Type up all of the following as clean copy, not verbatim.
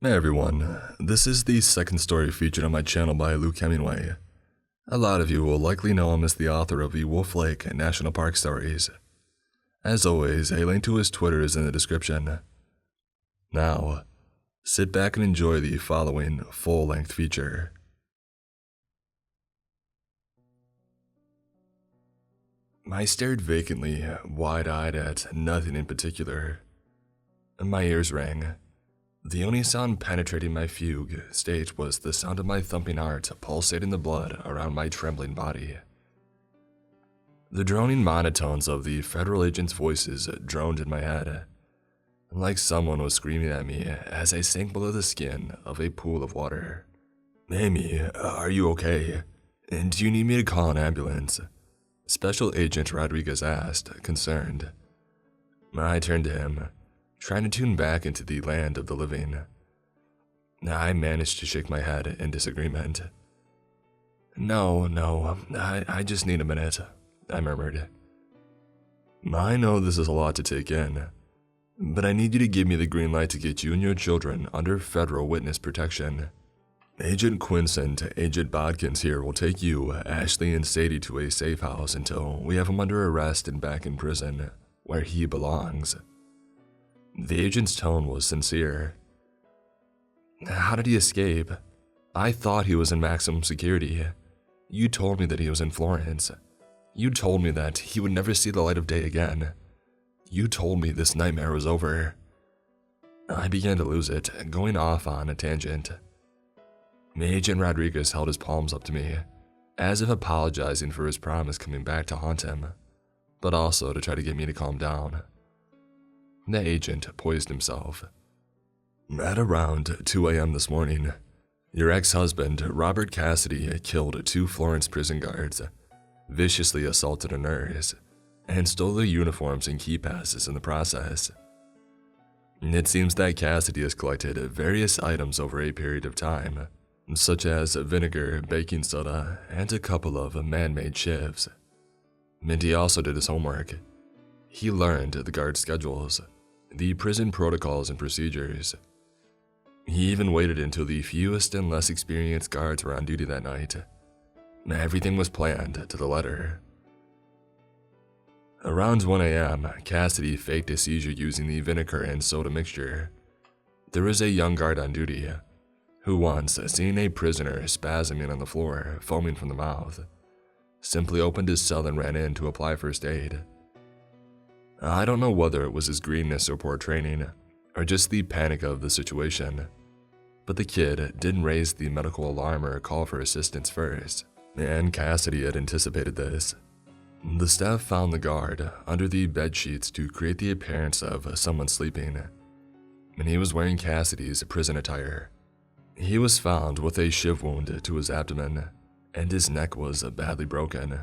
Hey everyone, this is the second story featured on my channel by Luke Hemingway. A lot of you will likely know him as the author of the Wolf Lake National Park stories. As always, a link to his Twitter is in the description. Now, sit back and enjoy the following full-length feature. I stared vacantly, wide-eyed at nothing in particular. My ears rang. The only sound penetrating my fugue state was the sound of my thumping heart pulsating the blood around my trembling body. The droning monotones of the federal agents' voices droned in my head, like someone was screaming at me as I sank below the skin of a pool of water. "Amy, are you okay? And do you need me to call an ambulance?" Special Agent Rodriguez asked, concerned. I turned to him, trying to tune back into the land of the living. I managed to shake my head in disagreement. No, I just need a minute," I murmured. "I know this is a lot to take in, but I need you to give me the green light to get you and your children under federal witness protection. Agent Quinson to Agent Bodkins here will take you, Ashley, and Sadie to a safe house until we have him under arrest and back in prison, where he belongs." The agent's tone was sincere. "How did he escape? I thought he was in maximum security. You told me that he was in Florence. You told me that he would never see the light of day again. You told me this nightmare was over." I began to lose it, going off on a tangent. Agent Rodriguez held his palms up to me, as if apologizing for his promise coming back to haunt him, but also to try to get me to calm down. The agent poised himself. "At around 2 a.m. this morning, your ex-husband, Robert Cassidy, killed 2 Florence prison guards, viciously assaulted a nurse, and stole their uniforms and key passes in the process. It seems that Cassidy has collected various items over a period of time, such as vinegar, baking soda, and a couple of man-made shivs. And he also did his homework. He learned the guard schedules, the prison protocols and procedures. He even waited until the fewest and less experienced guards were on duty that night. Everything was planned to the letter." Around 1 a.m., Cassidy faked a seizure using the vinegar and soda mixture. There was a young guard on duty, who once, seeing a prisoner spasming on the floor, foaming from the mouth, simply opened his cell and ran in to apply first aid. I don't know whether it was his greenness or poor training, or just the panic of the situation, but the kid didn't raise the medical alarm or call for assistance first, and Cassidy had anticipated this. The staff found the guard under the bed sheets to create the appearance of someone sleeping, and he was wearing Cassidy's prison attire. He was found with a shiv wound to his abdomen, and his neck was badly broken.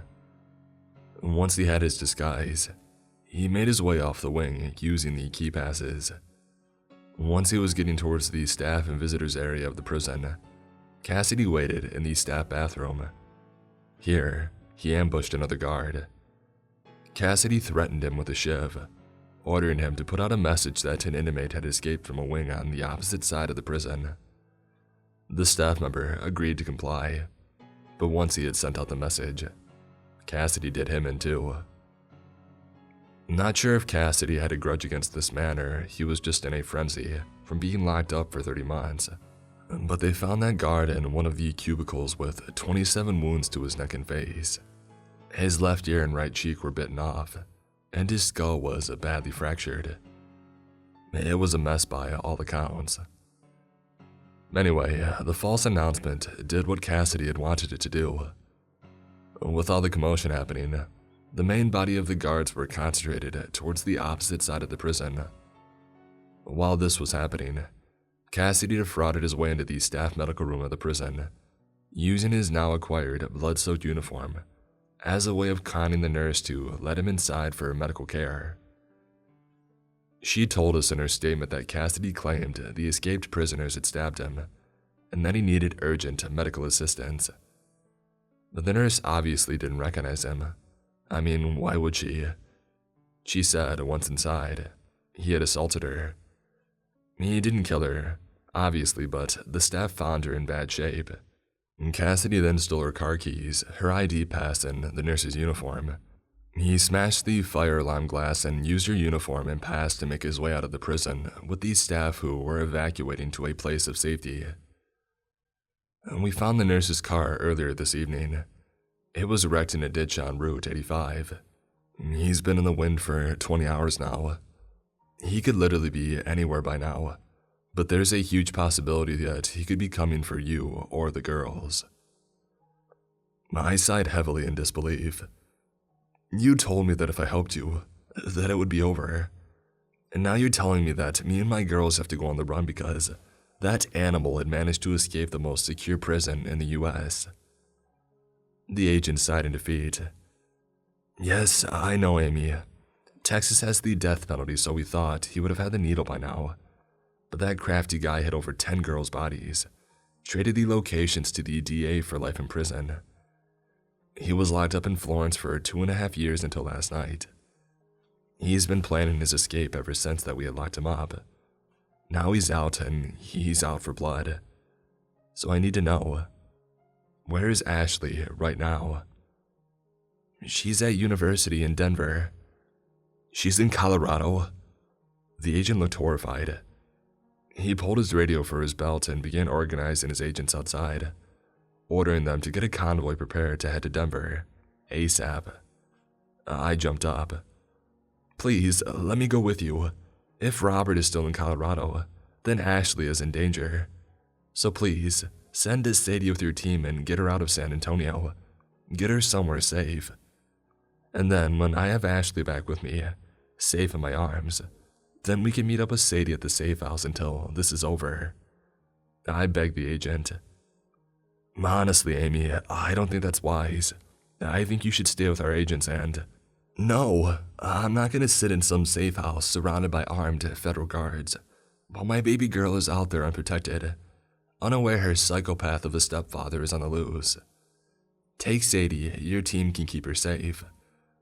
Once he had his disguise, he made his way off the wing using the key passes. Once he was getting towards the staff and visitors area of the prison, Cassidy waited in the staff bathroom. Here, he ambushed another guard. Cassidy threatened him with a shiv, ordering him to put out a message that an inmate had escaped from a wing on the opposite side of the prison. The staff member agreed to comply, but once he had sent out the message, Cassidy did him in too. Not sure if Cassidy had a grudge against this man or he was just in a frenzy from being locked up for 30 months, but they found that guard in one of the cubicles with 27 wounds to his neck and face. His left ear and right cheek were bitten off, and his skull was badly fractured. It was a mess by all accounts. Anyway, the false announcement did what Cassidy had wanted it to do. With all the commotion happening, the main body of the guards were concentrated towards the opposite side of the prison. While this was happening, Cassidy defrauded his way into the staff medical room of the prison, using his now acquired blood-soaked uniform as a way of conning the nurse to let him inside for medical care. She told us in her statement that Cassidy claimed the escaped prisoners had stabbed him, and that he needed urgent medical assistance. But the nurse obviously didn't recognize him. I mean, why would she? She said once inside, he had assaulted her. He didn't kill her, obviously, but the staff found her in bad shape. Cassidy then stole her car keys, her ID pass, and the nurse's uniform. He smashed the fire alarm glass and used her uniform and pass to make his way out of the prison with the staff who were evacuating to a place of safety. We found the nurse's car earlier this evening. It was wrecked in a ditch on Route 85. He's been in the wind for 20 hours now. He could literally be anywhere by now, but there's a huge possibility that he could be coming for you or the girls. I sighed heavily in disbelief. You told me that if I helped you, that it would be over. And now you're telling me that me and my girls have to go on the run because that animal had managed to escape the most secure prison in the US. The agent sighed in defeat. Yes, I know, Amy. Texas has the death penalty, so we thought he would have had the needle by now. But that crafty guy hid over 10 girls' bodies, traded the locations to the DA for life in prison. He was locked up in Florence for 2.5 years until last night. He's been planning his escape ever since that we had locked him up. Now he's out, and he's out for blood. So I need to know, where is Ashley right now? She's at university in Denver. She's in Colorado. The agent looked horrified. He pulled his radio for his belt and began organizing his agents outside, ordering them to get a convoy prepared to head to Denver, ASAP. I jumped up. Please, let me go with you. If Robert is still in Colorado, then Ashley is in danger. So please, send Sadie with your team and get her out of San Antonio. Get her somewhere safe. And then when I have Ashley back with me, safe in my arms, then we can meet up with Sadie at the safe house until this is over. I begged the agent. Honestly, Amy, I don't think that's wise. I think you should stay with our agents and... No, I'm not going to sit in some safe house surrounded by armed federal guards while my baby girl is out there unprotected, unaware her psychopath of a stepfather is on the loose. Take Sadie, your team can keep her safe,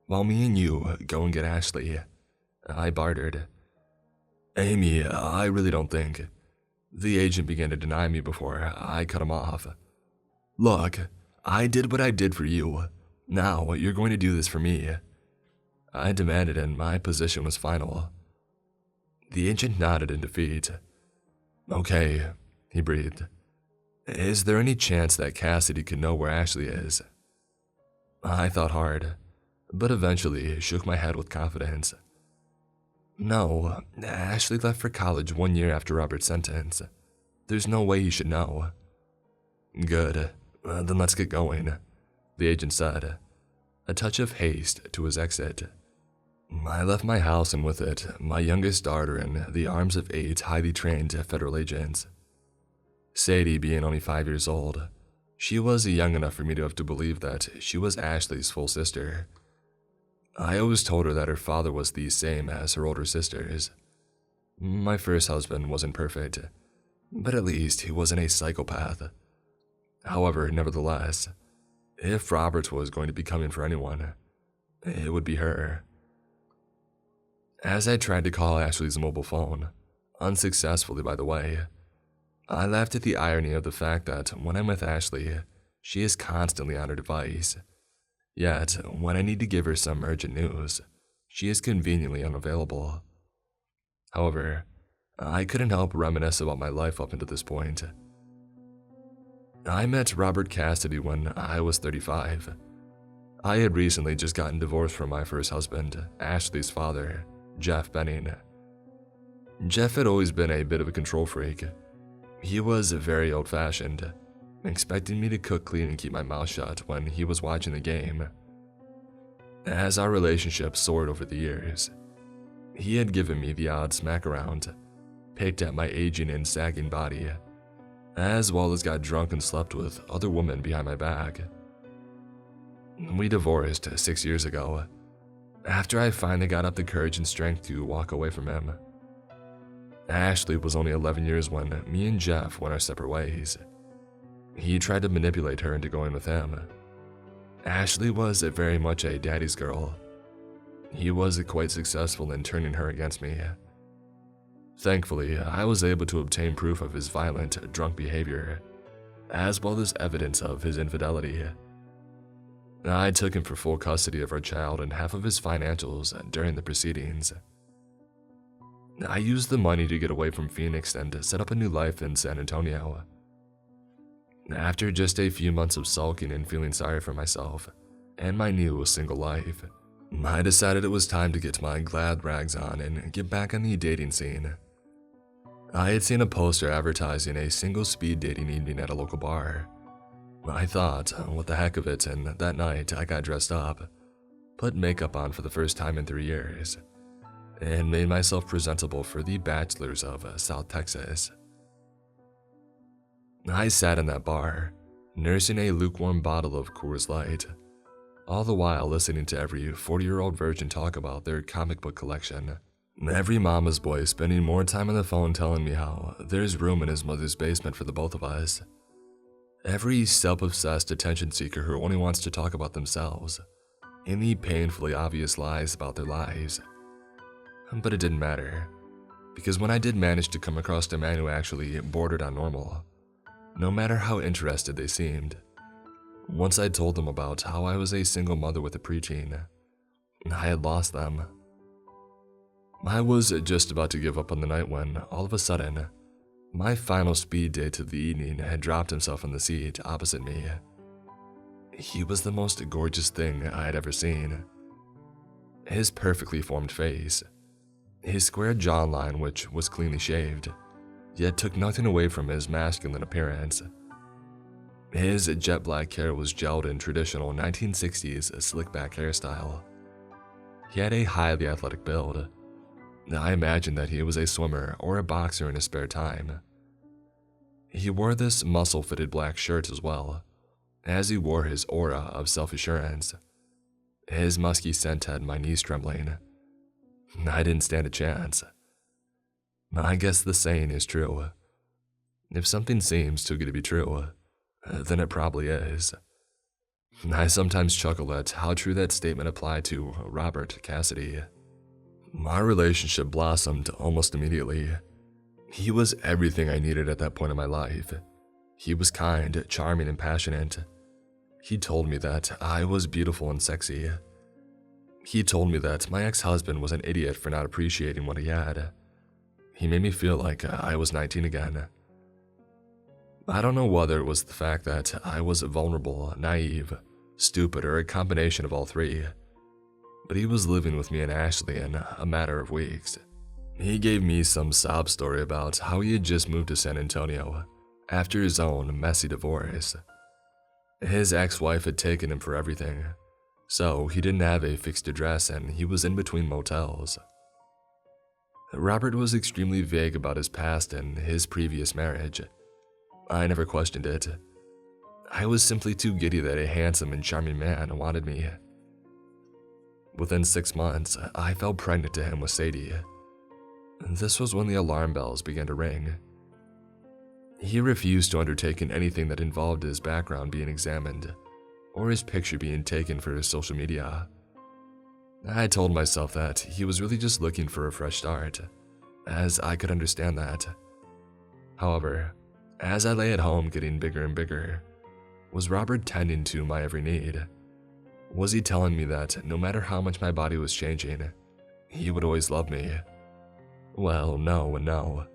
while me and you go and get Ashley. I bartered. Amy, I really don't think. The agent began to deny me before I cut him off. Look, I did what I did for you. Now you're going to do this for me. I demanded, and my position was final. The agent nodded in defeat. Okay, he breathed. Is there any chance that Cassidy could know where Ashley is? I thought hard, but eventually shook my head with confidence. No, Ashley left for college 1 year after Robert's sentence. There's no way he should know. Good, then let's get going, the agent said, a touch of haste to his exit. I left my house and with it, my youngest daughter in the arms of 8 highly trained federal agents. Sadie being only 5 years old, she was young enough for me to have to believe that she was Ashley's full sister. I always told her that her father was the same as her older sisters. My first husband wasn't perfect, but at least he wasn't a psychopath. However, nevertheless, if Robert was going to be coming for anyone, it would be her. As I tried to call Ashley's mobile phone, unsuccessfully by the way, I laughed at the irony of the fact that when I'm with Ashley, she is constantly on her device. Yet, when I need to give her some urgent news, she is conveniently unavailable. However, I couldn't help reminisce about my life up until this point. I met Robert Cassidy when I was 35. I had recently just gotten divorced from my first husband, Ashley's father, Jeff Benning. Jeff had always been a bit of a control freak. He was very old-fashioned, expecting me to cook clean and keep my mouth shut when he was watching the game. As our relationship soared over the years, he had given me the odd smack around, picked at my aging and sagging body, as well as got drunk and slept with other women behind my back. We divorced 6 years ago, after I finally got up the courage and strength to walk away from him. Ashley was only 11 years when me and Jeff went our separate ways. He tried to manipulate her into going with him. Ashley was very much a daddy's girl. He was quite successful in turning her against me. Thankfully, I was able to obtain proof of his violent, drunk behavior, as well as evidence of his infidelity. I took him for full custody of our child and half of his financials during the proceedings. I used the money to get away from Phoenix and set up a new life in San Antonio. After just a few months of sulking and feeling sorry for myself and my new single life, I decided it was time to get my glad rags on and get back on the dating scene. I had seen a poster advertising a single speed dating evening at a local bar. I thought, what the heck of it, and that night I got dressed up, put makeup on for the first time in 3 years, and made myself presentable for the bachelors of South Texas. I sat in that bar, nursing a lukewarm bottle of Coors Light, all the while listening to every 40-year-old virgin talk about their comic book collection. Every mama's boy spending more time on the phone telling me how there's room in his mother's basement for the both of us. Every self-obsessed attention seeker who only wants to talk about themselves, and the painfully obvious lies about their lives. But it didn't matter, because when I did manage to come across a man who actually bordered on normal, no matter how interested they seemed, once I told them about how I was a single mother with a preteen, I had lost them. I was just about to give up on the night when, all of a sudden, my final speed date of the evening had dropped himself on the seat opposite me. He was the most gorgeous thing I had ever seen. His perfectly formed face, his square jawline which was cleanly shaved, yet took nothing away from his masculine appearance. His jet black hair was gelled in traditional 1960s slick-back hairstyle. He had a highly athletic build. I imagined that he was a swimmer or a boxer in his spare time. He wore this muscle-fitted black shirt as well, as he wore his aura of self-assurance. His musky scent had my knees trembling. I didn't stand a chance. I guess the saying is true. If something seems too good to be true, then it probably is. I sometimes chuckle at how true that statement applied to Robert Cassidy. My relationship blossomed almost immediately. He was everything I needed at that point in my life. He was kind, charming, and passionate. He told me that I was beautiful and sexy. He told me that my ex-husband was an idiot for not appreciating what he had. He made me feel like I was 19 again. I don't know whether it was the fact that I was vulnerable, naive, stupid, or a combination of all three, but he was living with me and Ashley in a matter of weeks. He gave me some sob story about how he had just moved to San Antonio after his own messy divorce. His ex-wife had taken him for everything, so he didn't have a fixed address and he was in between motels. Robert was extremely vague about his past and his previous marriage. I never questioned it. I was simply too giddy that a handsome and charming man wanted me. Within 6 months, I fell pregnant to him with Sadie. This was when the alarm bells began to ring. He refused to undertake anything that involved his background being examined or his picture being taken for his social media. I told myself that he was really just looking for a fresh start, as I could understand that. However, as I lay at home getting bigger and bigger, was Robert tending to my every need? Was he telling me that no matter how much my body was changing, he would always love me? Well, no and no.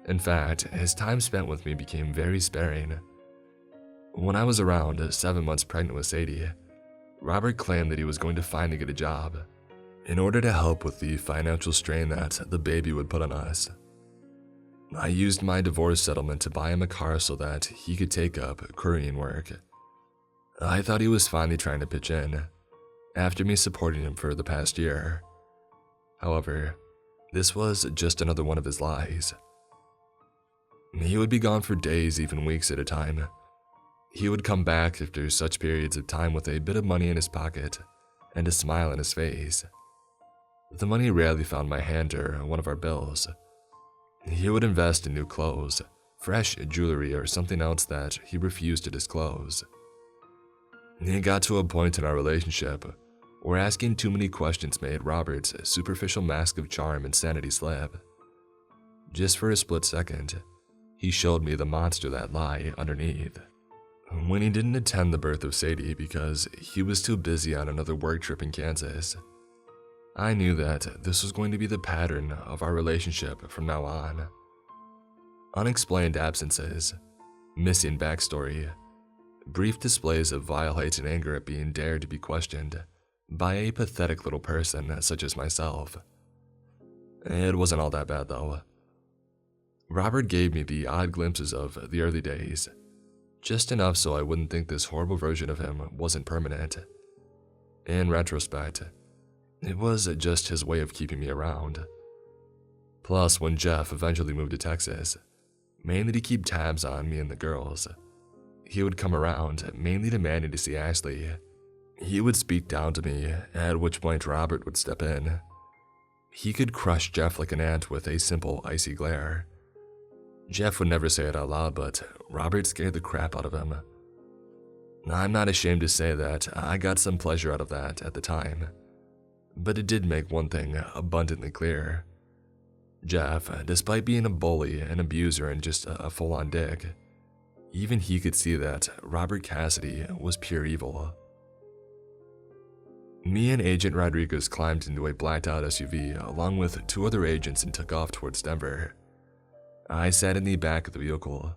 In fact, his time spent with me became very sparing. When I was around 7 months pregnant with Sadie, Robert claimed that he was going to finally get a job in order to help with the financial strain that the baby would put on us. I used my divorce settlement to buy him a car so that he could take up couriering work. I thought he was finally trying to pitch in, after me supporting him for the past year. However, this was just another one of his lies. He would be gone for days, even weeks at a time. He would come back after such periods of time with a bit of money in his pocket and a smile on his face. The money rarely found my hand or one of our bills. He would invest in new clothes, fresh jewelry, or something else that he refused to disclose. It got to a point in our relationship where asking too many questions made Robert's superficial mask of charm and sanity slip. Just for a split second, he showed me the monster that lay underneath. When he didn't attend the birth of Sadie because he was too busy on another work trip in Kansas, I knew that this was going to be the pattern of our relationship from now on. Unexplained absences, missing backstory, brief displays of vile hate and anger at being dared to be questioned by a pathetic little person such as myself. It wasn't all that bad though. Robert gave me the odd glimpses of the early days, just enough so I wouldn't think this horrible version of him wasn't permanent. In retrospect, it was just his way of keeping me around. Plus, when Jeff eventually moved to Texas, mainly to keep tabs on me and the girls, he would come around, mainly demanding to see Ashley. He would speak down to me, at which point Robert would step in. He could crush Jeff like an ant with a simple, icy glare. Jeff would never say it out loud, but Robert scared the crap out of him. I'm not ashamed to say that I got some pleasure out of that at the time, but it did make one thing abundantly clear. Jeff, despite being a bully, an abuser, and just a full-on dick, even he could see that Robert Cassidy was pure evil. Me and Agent Rodriguez climbed into a blacked-out SUV along with 2 other agents and took off towards Denver. I sat in the back of the vehicle,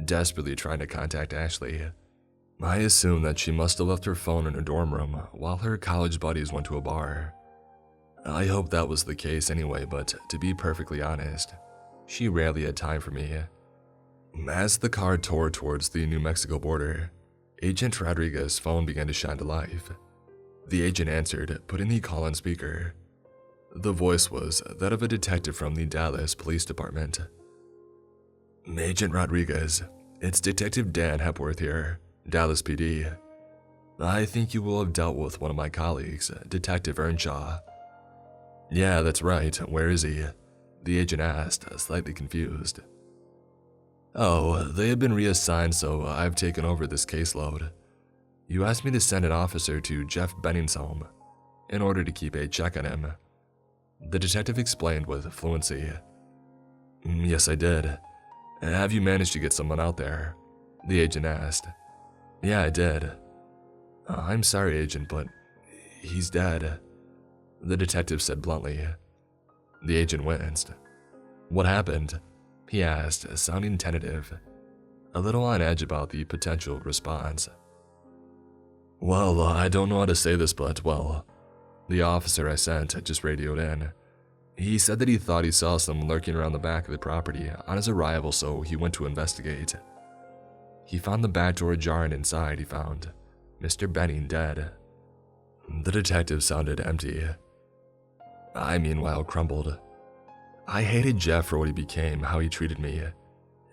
desperately trying to contact Ashley. I assumed that she must have left her phone in her dorm room while her college buddies went to a bar. I hoped that was the case anyway, but to be perfectly honest, she rarely had time for me. As the car tore towards the New Mexico border, Agent Rodriguez's phone began to shine to life. The agent answered, putting the call on speaker. The voice was that of a detective from the Dallas Police Department. Agent Rodriguez, it's Detective Dan Hepworth here, Dallas PD. I think you will have dealt with one of my colleagues, Detective Earnshaw. Yeah, that's right. Where is he? The agent asked, slightly confused. Oh, they have been reassigned, so I've taken over this caseload. You asked me to send an officer to Jeff Benning's home in order to keep a check on him. The detective explained with fluency. Yes, I did. Have you managed to get someone out there? The agent asked. Yeah, I did. I'm sorry, agent, but he's dead, the detective said bluntly. The agent winced. What happened? He asked, sounding tentative, a little on edge about the potential response. Well, I don't know how to say this, but, well, the officer I sent just radioed in. He said that he thought he saw someone lurking around the back of the property on his arrival, so he went to investigate. He found the back door ajar, and inside he found Mr. Benning dead. The detective sounded empty. I, meanwhile, crumbled. I hated Jeff for what he became, how he treated me,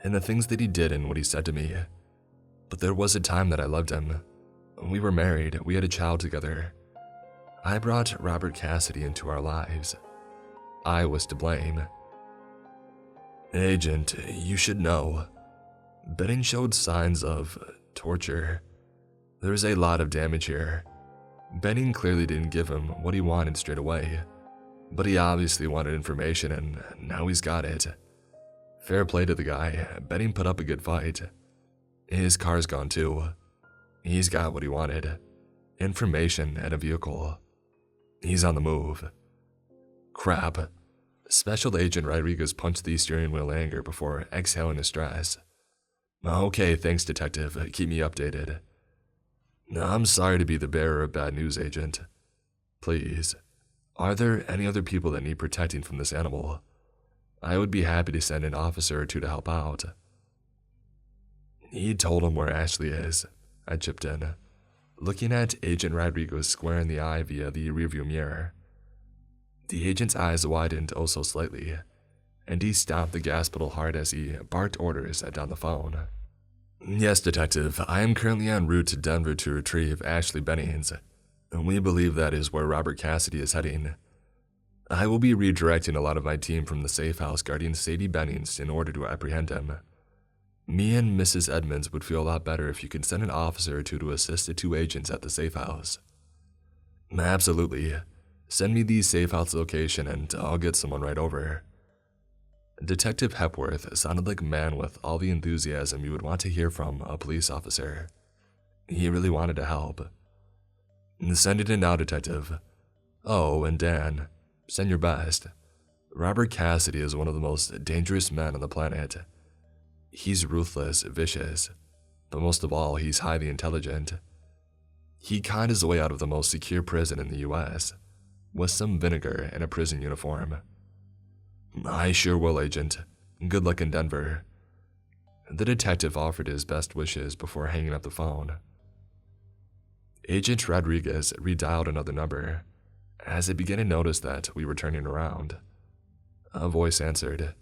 and the things that he did and what he said to me. But there was a time that I loved him. We were married, we had a child together. I brought Robert Cassidy into our lives. I was to blame. Agent, you should know. Benning showed signs of torture. There's a lot of damage here. Benning clearly didn't give him what he wanted straight away, but he obviously wanted information, and now he's got it. Fair play to the guy. Benning put up a good fight. His car's gone too. He's got what he wanted. Information and a vehicle. He's on the move. Crap. Special Agent Rodriguez punched the steering wheel in anger before exhaling his stress. Okay, thanks, detective. Keep me updated. I'm sorry to be the bearer of bad news, Agent. Please, are there any other people that need protecting from this animal? I would be happy to send an officer or 2 to help out. He told him where Ashley is, I chipped in, looking at Agent Rodriguez square in the eye via the rearview mirror. The agent's eyes widened oh so slightly, and he stopped the gas pedal hard as he barked orders down the phone. Yes, detective, I am currently en route to Denver to retrieve Ashley Bennings, and we believe that is where Robert Cassidy is heading. I will be redirecting a lot of my team from the safe house guarding Sadie Bennings in order to apprehend him. Me and Mrs. Edmonds would feel a lot better if you could send an officer or 2 to assist the 2 agents at the safe house. Absolutely. Send me the safe house location and I'll get someone right over. Detective Hepworth sounded like a man with all the enthusiasm you would want to hear from a police officer. He really wanted to help. "Send it in now, Detective. Oh, and Dan, send your best. Robert Cassidy is one of the most dangerous men on the planet. He's ruthless, vicious, but most of all, he's highly intelligent. He conned his way out of the most secure prison in the US, with some vinegar and a prison uniform." "I sure will, Agent. Good luck in Denver." The detective offered his best wishes before hanging up the phone. Agent Rodriguez redialed another number, as he began to notice that we were turning around. A voice answered.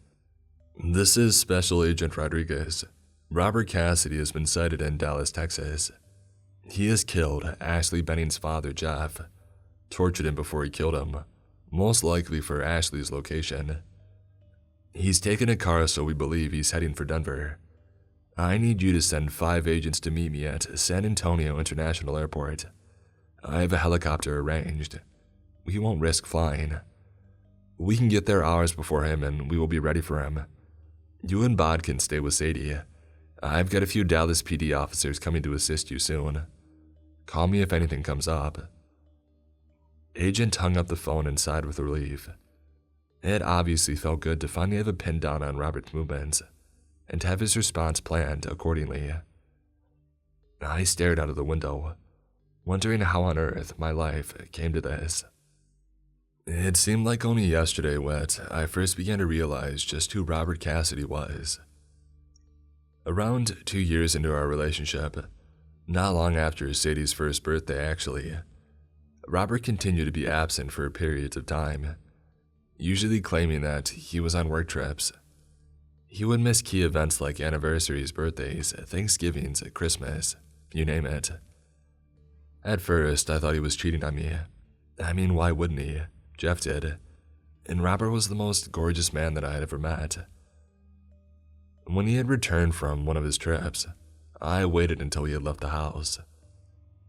"This is Special Agent Rodriguez. Robert Cassidy has been sighted in Dallas, Texas. He has killed Ashley Benning's father, Jeff, tortured him before he killed him, most likely for Ashley's location. He's taken a car, so we believe he's heading for Denver. I need you to send 5 agents to meet me at San Antonio International Airport. I have a helicopter arranged. We won't risk flying. We can get there hours before him and we will be ready for him. You and Bod can stay with Sadie. I've got a few Dallas PD officers coming to assist you soon. Call me if anything comes up." Agent hung up the phone and sighed with relief. It obviously felt good to finally have a pin down on Robert's movements, and to have his response planned accordingly. I stared out of the window, wondering how on earth my life came to this. It seemed like only yesterday when I first began to realize just who Robert Cassidy was. Around 2 years into our relationship, not long after Sadie's first birthday actually, Robert continued to be absent for periods of time, usually claiming that he was on work trips. He would miss key events like anniversaries, birthdays, Thanksgivings, Christmas, you name it. At first, I thought he was cheating on me. I mean, why wouldn't he? Jeff did. And Robert was the most gorgeous man that I had ever met. When he had returned from one of his trips, I waited until he had left the house.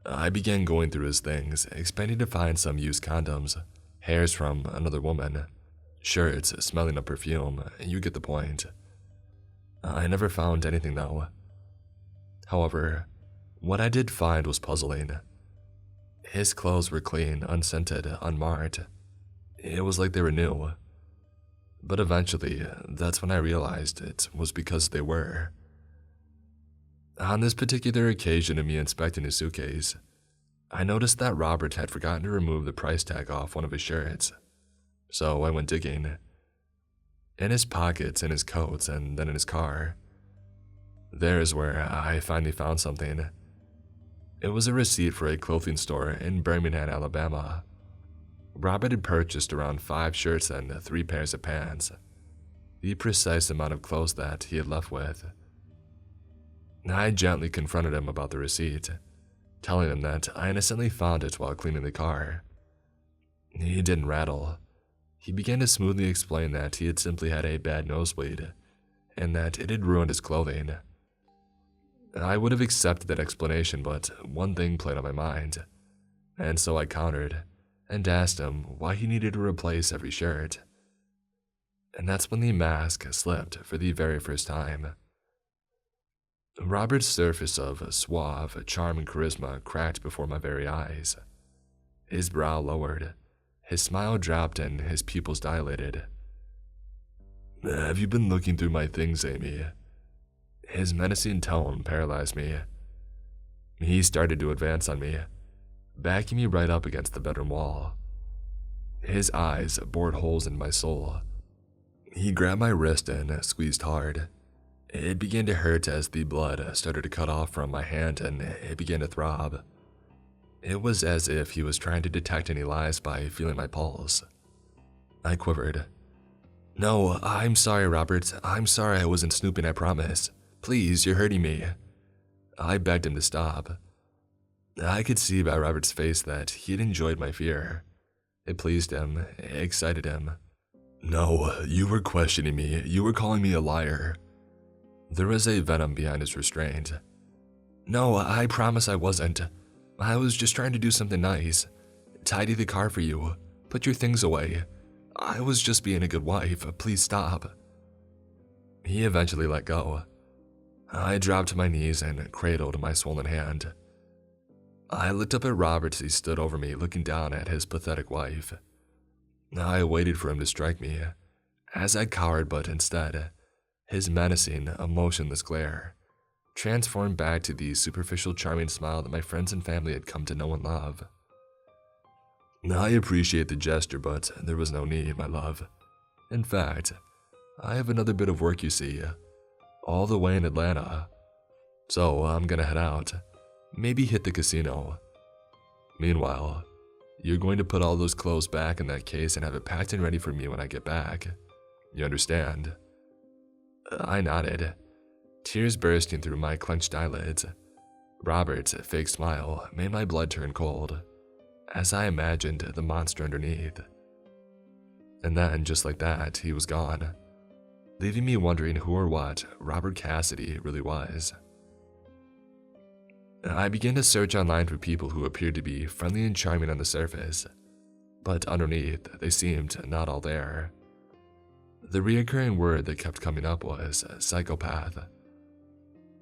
I began going through his things, expecting to find some used condoms, hairs from another woman, shirts smelling of perfume, you get the point. I never found anything though. However, what I did find was puzzling. His clothes were clean, unscented, unmarked. It was like they were new. But eventually, that's when I realized it was because they were. On this particular occasion of me inspecting his suitcase, I noticed that Robert had forgotten to remove the price tag off one of his shirts. So I went digging. In his pockets, in his coats, and then in his car. There's where I finally found something. It was a receipt for a clothing store in Birmingham, Alabama. Robert had purchased around 5 shirts and 3 pairs of pants, the precise amount of clothes that he had left with. I gently confronted him about the receipt, telling him that I innocently found it while cleaning the car. He didn't rattle. He began to smoothly explain that he had simply had a bad nosebleed, and that it had ruined his clothing. I would have accepted that explanation, but one thing played on my mind, and so I countered and asked him why he needed to replace every shirt. And that's when the mask slipped for the very first time. Robert's surface of suave charm and charisma cracked before my very eyes. His brow lowered, his smile dropped, and his pupils dilated. "Have you been looking through my things, Amy?" His menacing tone paralyzed me. He started to advance on me, backing me right up against the bedroom wall. His eyes bored holes in my soul. He grabbed my wrist and squeezed hard. It began to hurt as the blood started to cut off from my hand and it began to throb. It was as if he was trying to detect any lies by feeling my pulse. I quivered. "No, I'm sorry, Robert. I'm sorry I wasn't snooping, I promise. Please, you're hurting me." I begged him to stop. I could see by Robert's face that he had enjoyed my fear. It pleased him, it excited him. "No, you were questioning me. You were calling me a liar." There was a venom behind his restraint. "No, I promise I wasn't. I was just trying to do something nice. Tidy the car for you. Put your things away. I was just being a good wife. Please stop." He eventually let go. I dropped to my knees and cradled my swollen hand. I looked up at Robert as he stood over me, looking down at his pathetic wife. I waited for him to strike me, as I cowered, but instead, his menacing, emotionless glare transformed back to the superficial, charming smile that my friends and family had come to know and love. I appreciate the gesture, but there was no need, my love. In fact, I have another bit of work, you see, all the way in Atlanta. So I'm gonna head out, maybe hit the casino. Meanwhile, you're going to put all those clothes back in that case and have it packed and ready for me when I get back. You understand? I nodded, tears bursting through my clenched eyelids. Robert's fake smile made my blood turn cold, as I imagined the monster underneath. And then, just like that, he was gone, leaving me wondering who or what Robert Cassidy really was. I began to search online for people who appeared to be friendly and charming on the surface, but underneath, they seemed not all there. The recurring word that kept coming up was psychopath.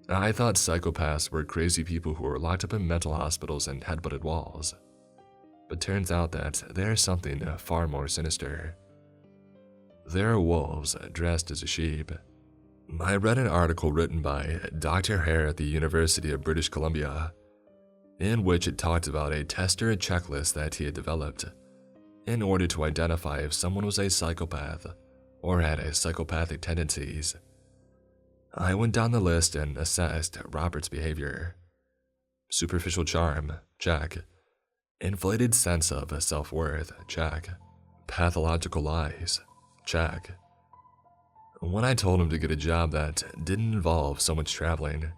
I thought psychopaths were crazy people who were locked up in mental hospitals and headbutted walls, but turns out that they are something far more sinister. They are wolves dressed as a sheep. I read an article written by Dr. Hare at the University of British Columbia, in which it talked about a test or a checklist that he had developed in order to identify if someone was a psychopath or had a psychopathic tendencies. I went down the list and assessed Robert's behavior. Superficial charm, check. Inflated sense of self-worth, check. Pathological lies, check. When I told him to get a job that didn't involve so much traveling,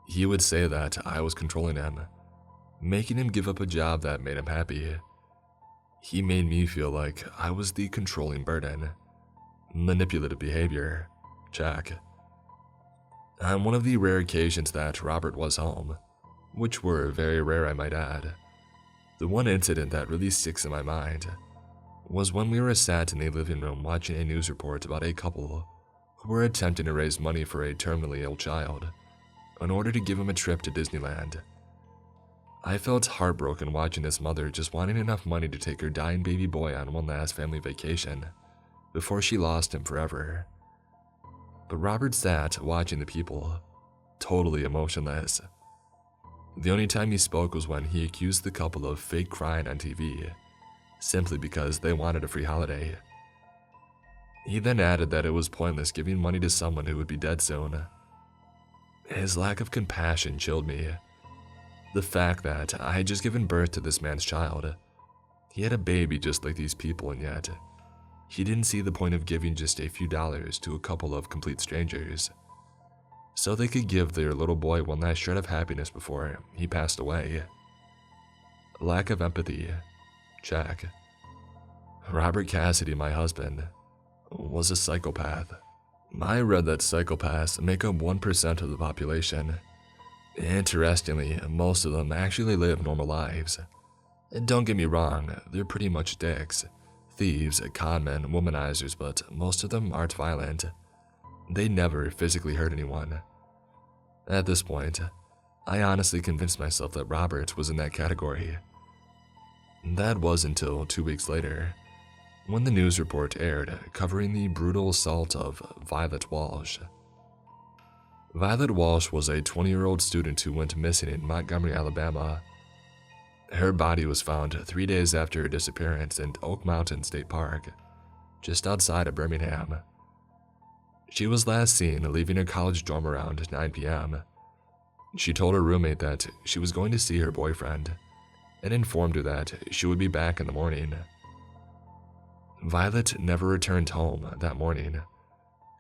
he would say that I was controlling him, making him give up a job that made him happy. He made me feel like I was the controlling burden. Manipulative behavior, check. On one of the rare occasions that Robert was home, which were very rare I might add, the one incident that really sticks in my mind was when we were sat in the living room watching a news report about a couple who were attempting to raise money for a terminally ill child in order to give him a trip to Disneyland. I felt heartbroken watching this mother just wanting enough money to take her dying baby boy on one last family vacation before she lost him forever. But Robert sat watching the people, totally emotionless. The only time he spoke was when he accused the couple of fake crying on TV, simply because they wanted a free holiday. He then added that it was pointless giving money to someone who would be dead soon. His lack of compassion chilled me. The fact that I had just given birth to this man's child. He had a baby just like these people, and yet he didn't see the point of giving just a few dollars to a couple of complete strangers, so they could give their little boy one last shred of happiness before he passed away. Lack of empathy, check. Robert Cassidy, my husband, was a psychopath. I read that psychopaths make up 1% of the population. Interestingly, most of them actually live normal lives. And don't get me wrong, they're pretty much dicks, thieves, conmen, womanizers, but most of them aren't violent. They never physically hurt anyone. At this point, I honestly convinced myself that Robert was in that category. That was until 2 weeks later, when the news report aired covering the brutal assault of Violet Walsh. Violet Walsh was a 20-year-old student who went missing in Montgomery, Alabama. Her body was found 3 days after her disappearance in Oak Mountain State Park, just outside of Birmingham. She was last seen leaving her college dorm around 9 p.m. She told her roommate that she was going to see her boyfriend and informed her that she would be back in the morning. Violet never returned home that morning,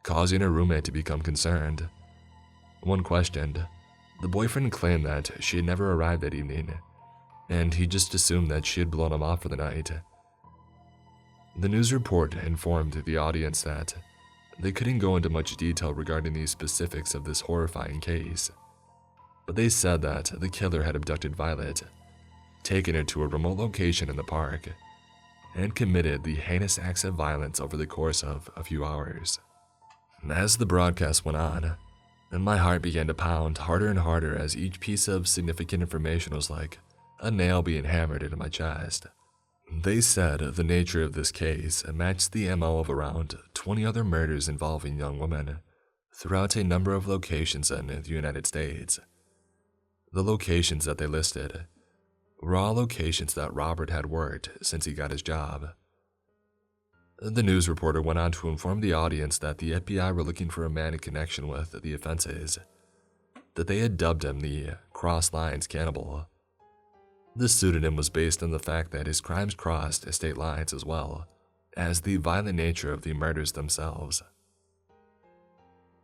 causing her roommate to become concerned. When questioned, the boyfriend claimed that she had never arrived that evening, and he just assumed that she had blown him off for the night. The news report informed the audience that they couldn't go into much detail regarding the specifics of this horrifying case, but they said that the killer had abducted Violet, taken her to a remote location in the park, and committed the heinous acts of violence over the course of a few hours. As the broadcast went on, my heart began to pound harder and harder as each piece of significant information was like a nail being hammered into my chest. They said the nature of this case matched the MO of around 20 other murders involving young women throughout a number of locations in the United States. The locations that they listed were all locations that Robert had worked since he got his job. The news reporter went on to inform the audience that the FBI were looking for a man in connection with the offenses, that they had dubbed him the Cross Lines Cannibal. This pseudonym was based on the fact that his crimes crossed state lines as well as the violent nature of the murders themselves.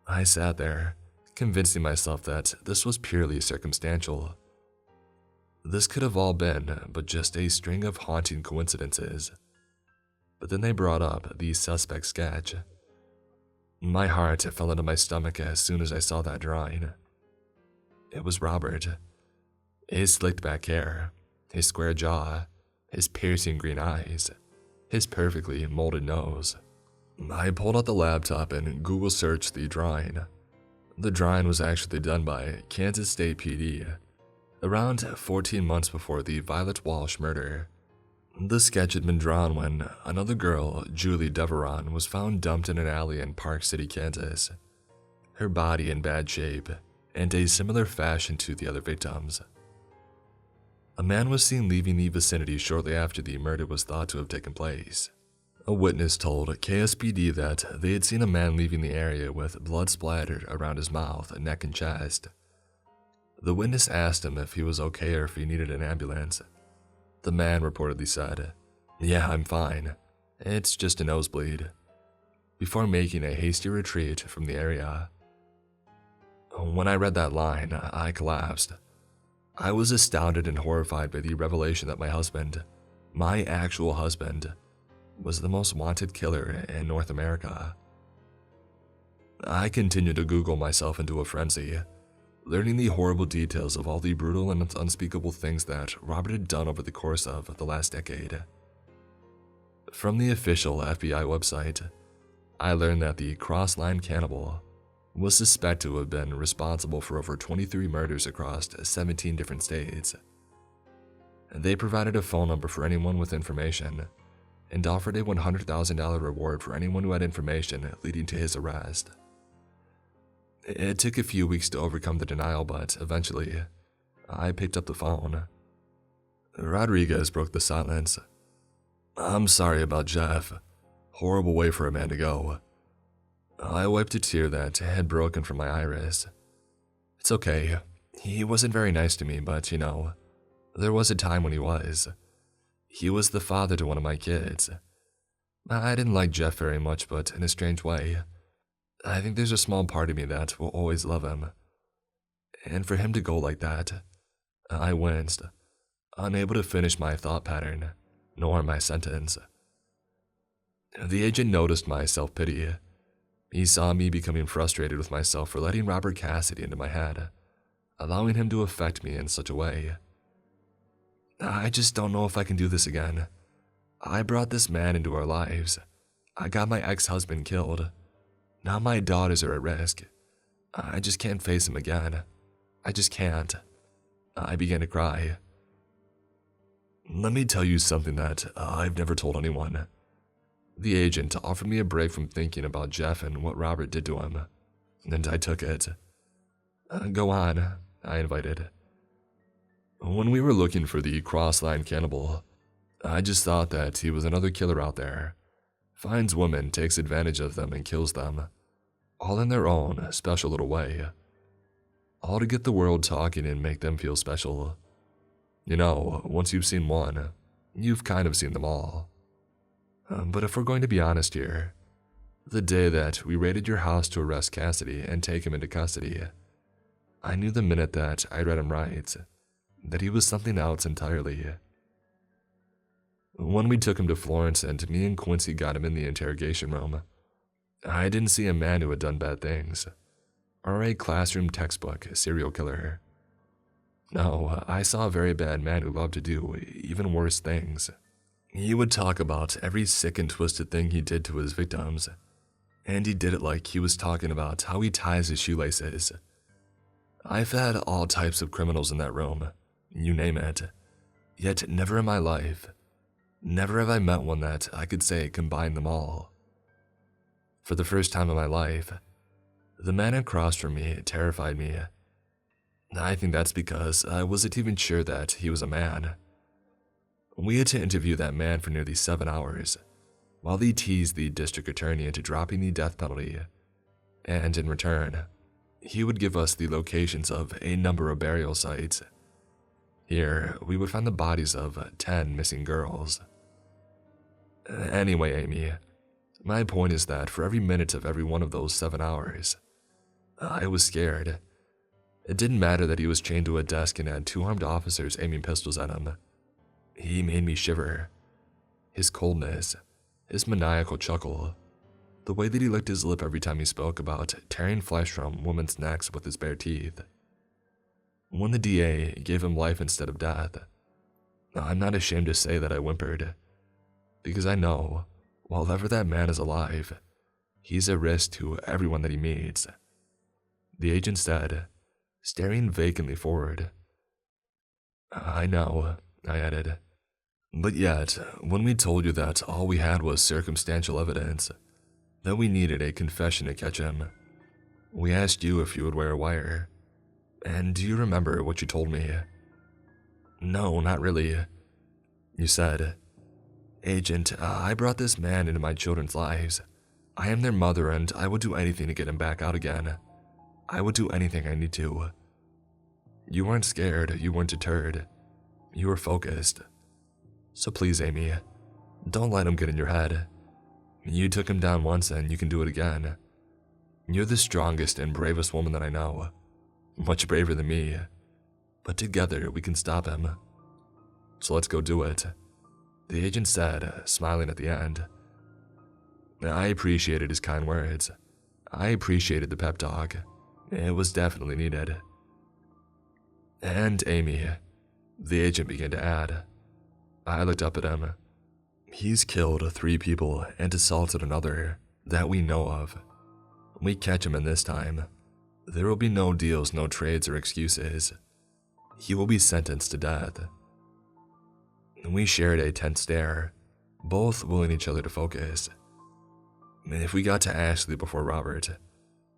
I sat there, convincing myself that this was purely circumstantial. This could have all been but just a string of haunting coincidences. But then they brought up the suspect sketch. My heart fell into my stomach as soon as I saw that drawing. It was Robert. His slicked back hair, his square jaw, his piercing green eyes, his perfectly molded nose. I pulled out the laptop and Google searched the drawing. The drawing was actually done by Kansas State PD, around 14 months before the Violet Walsh murder. The sketch had been drawn when another girl, Julie Deveron, was found dumped in an alley in Park City, Kansas. Her body in bad shape, and a similar fashion to the other victims. A man was seen leaving the vicinity shortly after the murder was thought to have taken place. A witness told KSPD that they had seen a man leaving the area with blood splattered around his mouth, neck, and chest. The witness asked him if he was okay or if he needed an ambulance. The man reportedly said, "Yeah, I'm fine. It's just a nosebleed," before making a hasty retreat from the area. When I read that line, I collapsed. I was astounded and horrified by the revelation that my husband, my actual husband, was the most wanted killer in North America. I continued to Google myself into a frenzy, learning the horrible details of all the brutal and unspeakable things that Robert had done over the course of the last decade. From the official FBI website, I learned that the Cross Line Cannibal was suspected to have been responsible for over 23 murders across 17 different states. They provided a phone number for anyone with information and offered a $100,000 reward for anyone who had information leading to his arrest. It took a few weeks to overcome the denial, but eventually, I picked up the phone. Rodriguez broke the silence. "I'm sorry about Jeff. Horrible way for a man to go." I wiped a tear that had broken from my iris. "It's okay. He wasn't very nice to me, but there was a time when he was. He was the father to one of my kids. I didn't like Jeff very much, but in a strange way, I think there's a small part of me that will always love him. And for him to go like that," I winced, unable to finish my thought pattern, nor my sentence. The agent noticed my self-pity. He saw me becoming frustrated with myself for letting Robert Cassidy into my head, allowing him to affect me in such a way. "I just don't know if I can do this again. I brought this man into our lives. I got my ex-husband killed. Now my daughters are at risk. I just can't face him again. I just can't." I began to cry. "Let me tell you something that I've never told anyone." The agent offered me a break from thinking about Jeff and what Robert did to him, and I took it. "Go on," I invited. "When we were looking for the Cross Line Cannibal, I just thought that he was another killer out there. Finds women, takes advantage of them, and kills them, all in their own special little way. All to get the world talking and make them feel special. Once you've seen one, you've kind of seen them all. But if we're going to be honest here, the day that we raided your house to arrest Cassidy and take him into custody, I knew the minute that I read him right, that he was something else entirely. When we took him to Florence and me and Quincy got him in the interrogation room, I didn't see a man who had done bad things, or a classroom textbook serial killer. No, I saw a very bad man who loved to do even worse things. He would talk about every sick and twisted thing he did to his victims, and he did it like he was talking about how he ties his shoelaces. I've had all types of criminals in that room, you name it, yet never in my life, never have I met one that I could say combined them all. For the first time in my life, the man across from me terrified me. I think that's because I wasn't even sure that he was a man. We had to interview that man for nearly 7 hours, while he teased the district attorney into dropping the death penalty, and in return, he would give us the locations of a number of burial sites. Here, we would find the bodies of 10 missing girls. Anyway, Amy, my point is that for every minute of every one of those 7 hours, I was scared. It didn't matter that he was chained to a desk and had 2 armed officers aiming pistols at him. He made me shiver. His coldness, his maniacal chuckle, the way that he licked his lip every time he spoke about tearing flesh from women's necks with his bare teeth. When the DA gave him life instead of death, I'm not ashamed to say that I whimpered, because I know, while ever that man is alive, he's a risk to everyone that he meets. The agent said, staring vacantly forward. I know, I added. But yet, when we told you that all we had was circumstantial evidence, that we needed a confession to catch him, we asked you if you would wear a wire. And do you remember what you told me? No, not really. You said, Agent, I brought this man into my children's lives. I am their mother and I would do anything to get him back out again. I would do anything I need to. You weren't scared, you weren't deterred. You were focused. So please, Amy, don't let him get in your head. You took him down once and you can do it again. You're the strongest and bravest woman that I know. Much braver than me. But together we can stop him. So let's go do it. The agent said, smiling at the end. I appreciated his kind words. I appreciated the pep talk. It was definitely needed. And Amy, the agent began to add. I looked up at him. He's killed 3 people and assaulted another that we know of. We catch him in this time. There will be no deals, no trades or excuses. He will be sentenced to death. We shared a tense stare, both willing each other to focus. If we got to Ashley before Robert,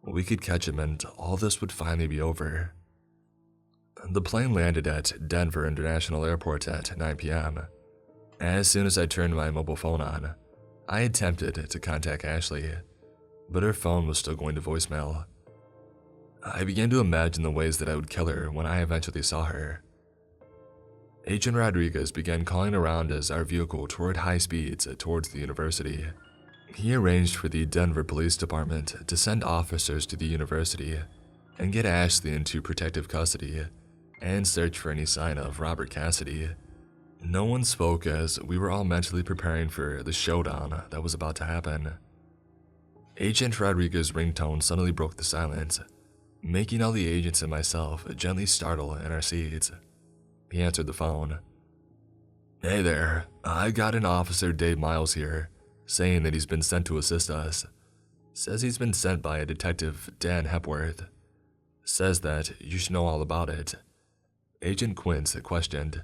we could catch him and all this would finally be over. The plane landed at Denver International Airport at 9 p.m. As soon as I turned my mobile phone on, I attempted to contact Ashley, but her phone was still going to voicemail. I began to imagine the ways that I would kill her when I eventually saw her. Agent Rodriguez began calling around as our vehicle toured high speeds towards the university. He arranged for the Denver Police Department to send officers to the university and get Ashley into protective custody and search for any sign of Robert Cassidy. No one spoke as we were all mentally preparing for the showdown that was about to happen. Agent Rodriguez's ringtone suddenly broke the silence, making all the agents and myself gently startle in our seats. He answered the phone. Hey there, I got an Officer Dave Miles here, saying that he's been sent to assist us. Says he's been sent by a Detective Dan Hepworth. Says that you should know all about it. Agent Quince questioned.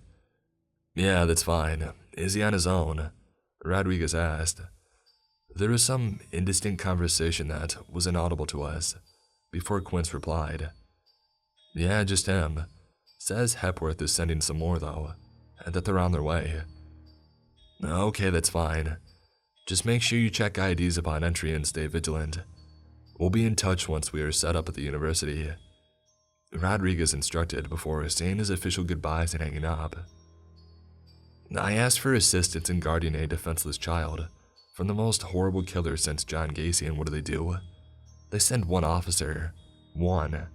Yeah, that's fine. Is he on his own? Rodriguez asked. There was some indistinct conversation that was inaudible to us, before Quince replied. Yeah, just him. Says Hepworth is sending some more though, and that they're on their way. Okay, that's fine. Just make sure you check IDs upon entry and stay vigilant. We'll be in touch once we are set up at the university. Rodriguez instructed before saying his official goodbyes and hanging up. I asked for assistance in guarding a defenseless child from the most horrible killer since John Gacy, and what do? They send one officer. One.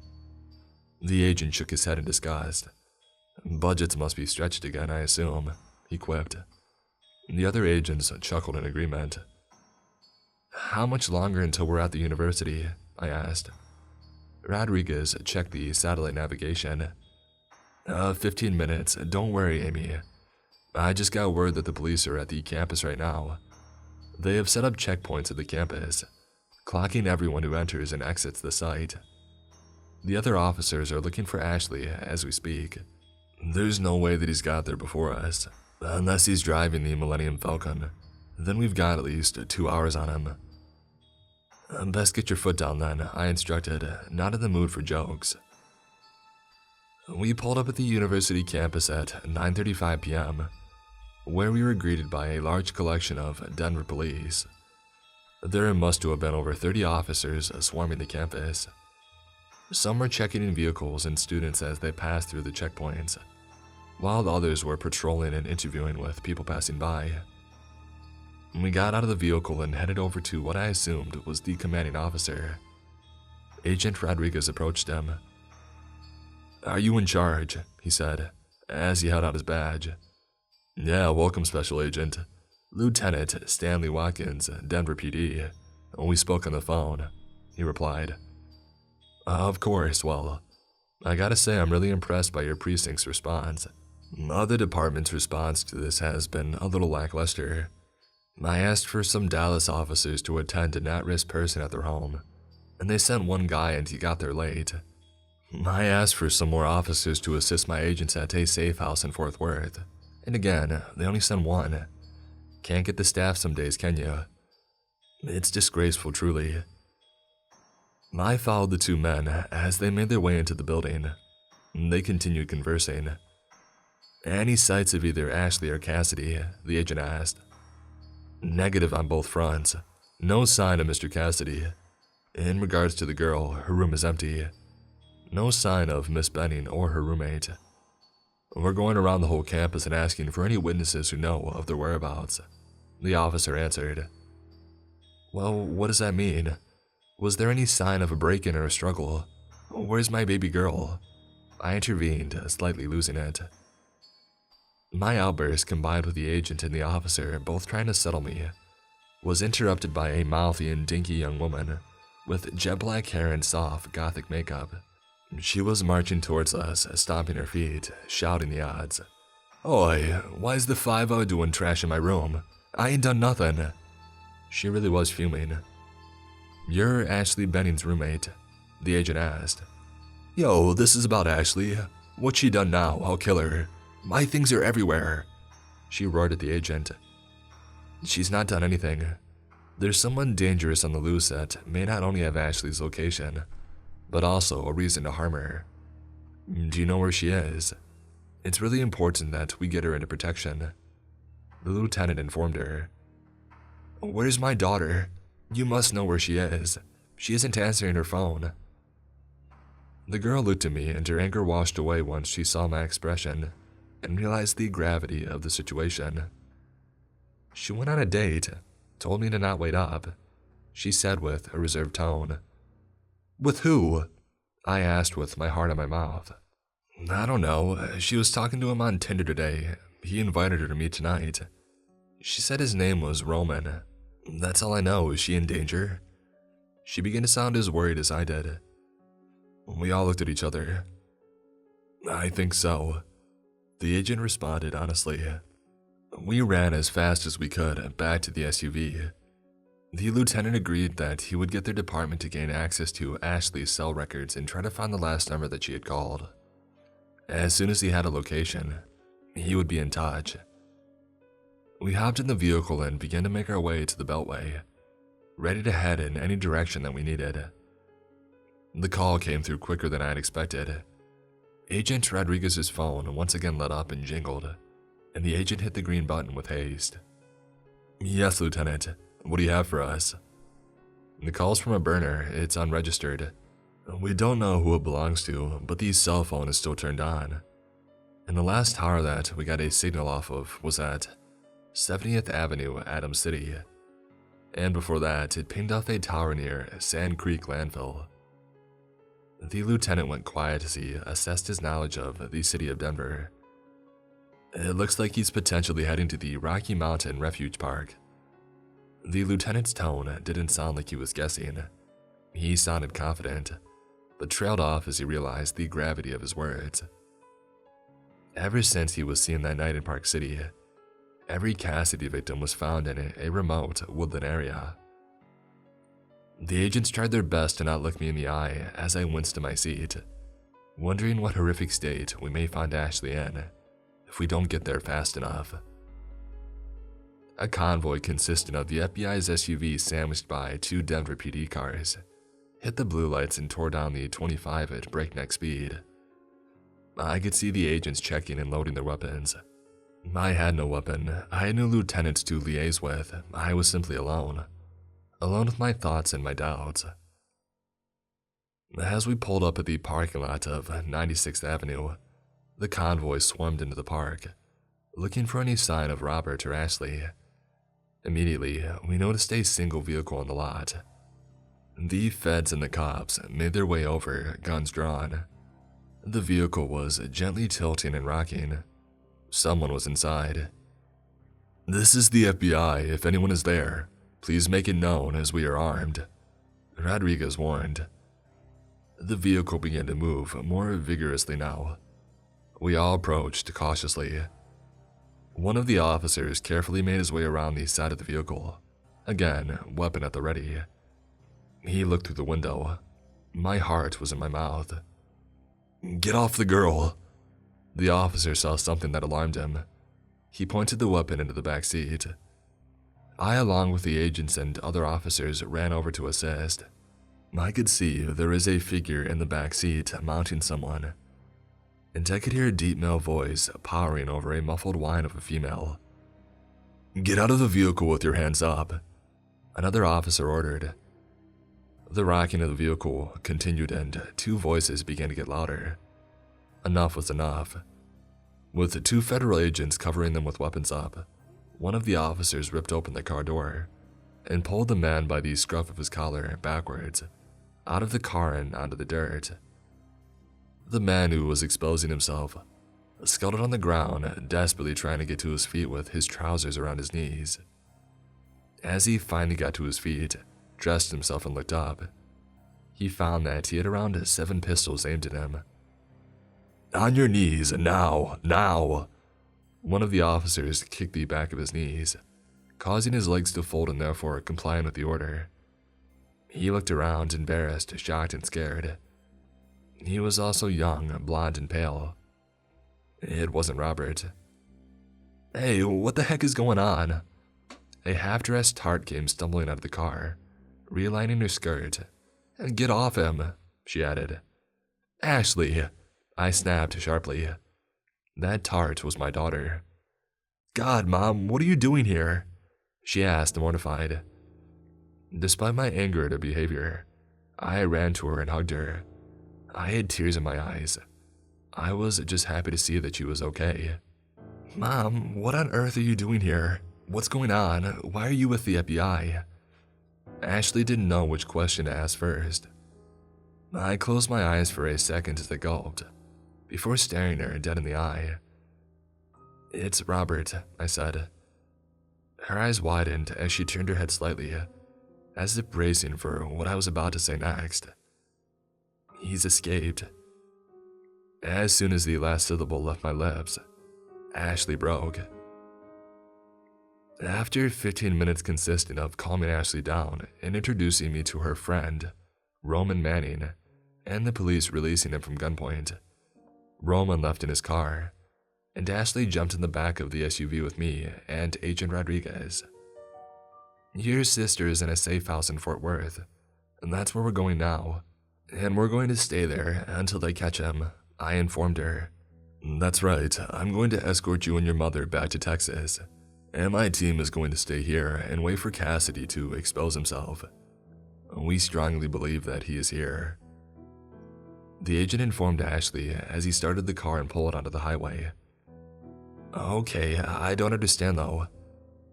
The agent shook his head in disgust. Budgets must be stretched again, I assume, he quipped. The other agents chuckled in agreement. How much longer until we're at the university? I asked. Rodriguez checked the satellite navigation. 15 minutes, don't worry, Amy. I just got word that the police are at the campus right now. They have set up checkpoints at the campus. clocking everyone who enters and exits the site. The other officers are looking for Ashley as we speak. There's no way that he's got there before us, unless he's driving the Millennium Falcon. Then we've got at least 2 hours on him. Best get your foot down then, I instructed, not in the mood for jokes. We pulled up at the university campus at 9:35 p.m., where we were greeted by a large collection of Denver police. There must have been over 30 officers swarming the campus. Some were checking in vehicles and students as they passed through the checkpoints, while others were patrolling and interviewing with people passing by. We got out of the vehicle and headed over to what I assumed was the commanding officer. Agent Rodriguez approached him. "Are you in charge?" he said, as he held out his badge. "Yeah, welcome, Special Agent. Lieutenant Stanley Watkins, Denver PD. We spoke on the phone," he replied. "Of course, well, I gotta say I'm really impressed by your precinct's response. Other departments' response to this has been a little lackluster. I asked for some Dallas officers to attend an at-risk person at their home, and they sent one guy and he got there late. I asked for some more officers to assist my agents at a safe house in Fort Worth, and again, they only sent one. Can't get the staff some days, can you? It's disgraceful, truly." I followed the two men as they made their way into the building. They continued conversing. "Any sights of either Ashley or Cassidy?" the agent asked. "Negative on both fronts. No sign of Mr. Cassidy. In regards to the girl, her room is empty. No sign of Miss Benning or her roommate. We're going around the whole campus and asking for any witnesses who know of their whereabouts," the officer answered. "Well, what does that mean? Was there any sign of a break-in or a struggle? Where's my baby girl?" I intervened, slightly losing it. My outburst, combined with the agent and the officer both trying to settle me, was interrupted by a mouthy and dinky young woman with jet black hair and soft gothic makeup. She was marching towards us, stomping her feet, shouting the odds. "Oi, why's the 5-0 doing trash in my room? I ain't done nothing." She really was fuming. "You're Ashley Benning's roommate?" the agent asked. "Yo, this is about Ashley. What she done now? I'll kill her. My things are everywhere," she roared at the agent. "She's not done anything. There's someone dangerous on the loose that may not only have Ashley's location, but also a reason to harm her. Do you know where she is? It's really important that we get her into protection," the lieutenant informed her. "Where's my daughter? You must know where she is. She isn't answering her phone." The girl looked at me and her anger washed away once she saw my expression and realized the gravity of the situation. "She went on a date, told me to not wait up," she said with a reserved tone. "With who?" I asked with my heart in my mouth. "I don't know. She was talking to him on Tinder today. He invited her to meet tonight. She said his name was Roman. That's all I know. Is she in danger?" She began to sound as worried as I did. We all looked at each other. "I think so," the agent responded honestly. We ran as fast as we could back to the SUV. The lieutenant agreed that he would get their department to gain access to Ashley's cell records and try to find the last number that she had called. As soon as he had a location, he would be in touch. We hopped in the vehicle and began to make our way to the Beltway, ready to head in any direction that we needed. The call came through quicker than I had expected. Agent Rodriguez's phone once again lit up and jingled, and the agent hit the green button with haste. "Yes, Lieutenant. What do you have for us?" "The call's from a burner. It's unregistered. We don't know who it belongs to, but the cell phone is still turned on. And the last tower that we got a signal off of was at 70th Avenue, Adams City. And before that, it pinged off a tower near Sand Creek Landfill." The lieutenant went quiet as he assessed his knowledge of the city of Denver. "It looks like he's potentially heading to the Rocky Mountain Refuge Park." The lieutenant's tone didn't sound like he was guessing. He sounded confident, but trailed off as he realized the gravity of his words. Ever since he was seen that night in Park City, every Cassidy victim was found in a remote woodland area. The agents tried their best to not look me in the eye as I winced to my seat, wondering what horrific state we may find Ashley in if we don't get there fast enough. A convoy consisting of the FBI's SUV sandwiched by 2 Denver PD cars hit the blue lights and tore down the 25 at breakneck speed. I could see the agents checking and loading their weapons. I had no weapon. I had no lieutenants to liaise with. I was simply alone. Alone with my thoughts and my doubts. As we pulled up at the parking lot of 96th Avenue, the convoy swarmed into the park, looking for any sign of Robert or Ashley. Immediately, we noticed a single vehicle on the lot. The feds and the cops made their way over, guns drawn. The vehicle was gently tilting and rocking. Someone was inside. "This is the FBI. If anyone is there, please make it known as we are armed," Rodriguez warned. The vehicle began to move more vigorously now. We all approached cautiously. One of the officers carefully made his way around the side of the vehicle, again, weapon at the ready. He looked through the window. My heart was in my mouth. "Get off the girl." The officer saw something that alarmed him. He pointed the weapon into the back seat. I, along with the agents and other officers, ran over to assist. I could see there is a figure in the back seat mounting someone, and I could hear a deep male voice powering over a muffled whine of a female. "Get out of the vehicle with your hands up," another officer ordered. The rocking of the vehicle continued and 2 voices began to get louder. Enough was enough. With 2 federal agents covering them with weapons up, one of the officers ripped open the car door and pulled the man by the scruff of his collar backwards, out of the car and onto the dirt. The man, who was exposing himself, scuttled on the ground, desperately trying to get to his feet with his trousers around his knees. As he finally got to his feet, dressed himself and looked up, he found that he had around 7 pistols aimed at him. "On your knees, now, now!" One of the officers kicked the back of his knees, causing his legs to fold and therefore complying with the order. He looked around, embarrassed, shocked, and scared. He was also young, blonde, and pale. It wasn't Robert. "Hey, what the heck is going on?" A half-dressed tart came stumbling out of the car, realigning her skirt. "Get off him," she added. "Ashley," I snapped sharply. That tart was my daughter. "God, Mom, what are you doing here?" she asked, mortified. Despite my anger at her behavior, I ran to her and hugged her. I had tears in my eyes. I was just happy to see that she was okay. "Mom, what on earth are you doing here? What's going on? Why are you with the FBI?" Ashley didn't know which question to ask first. I closed my eyes for a second as I gulped, before staring her dead in the eye. "It's Robert," I said. Her eyes widened as she turned her head slightly, as if bracing for what I was about to say next. "He's escaped." As soon as the last syllable left my lips, Ashley broke. After 15 minutes consisting of calming Ashley down and introducing me to her friend, Roman Manning, and the police releasing him from gunpoint, Roman left in his car, and Ashley jumped in the back of the SUV with me and Agent Rodriguez. "Your sister is in a safe house in Fort Worth, and that's where we're going now, and we're going to stay there until they catch him," I informed her. "That's right, I'm going to escort you and your mother back to Texas, and my team is going to stay here and wait for Cassidy to expose himself. We strongly believe that he is here." The agent informed Ashley as he started the car and pulled onto the highway. "Okay, I don't understand though.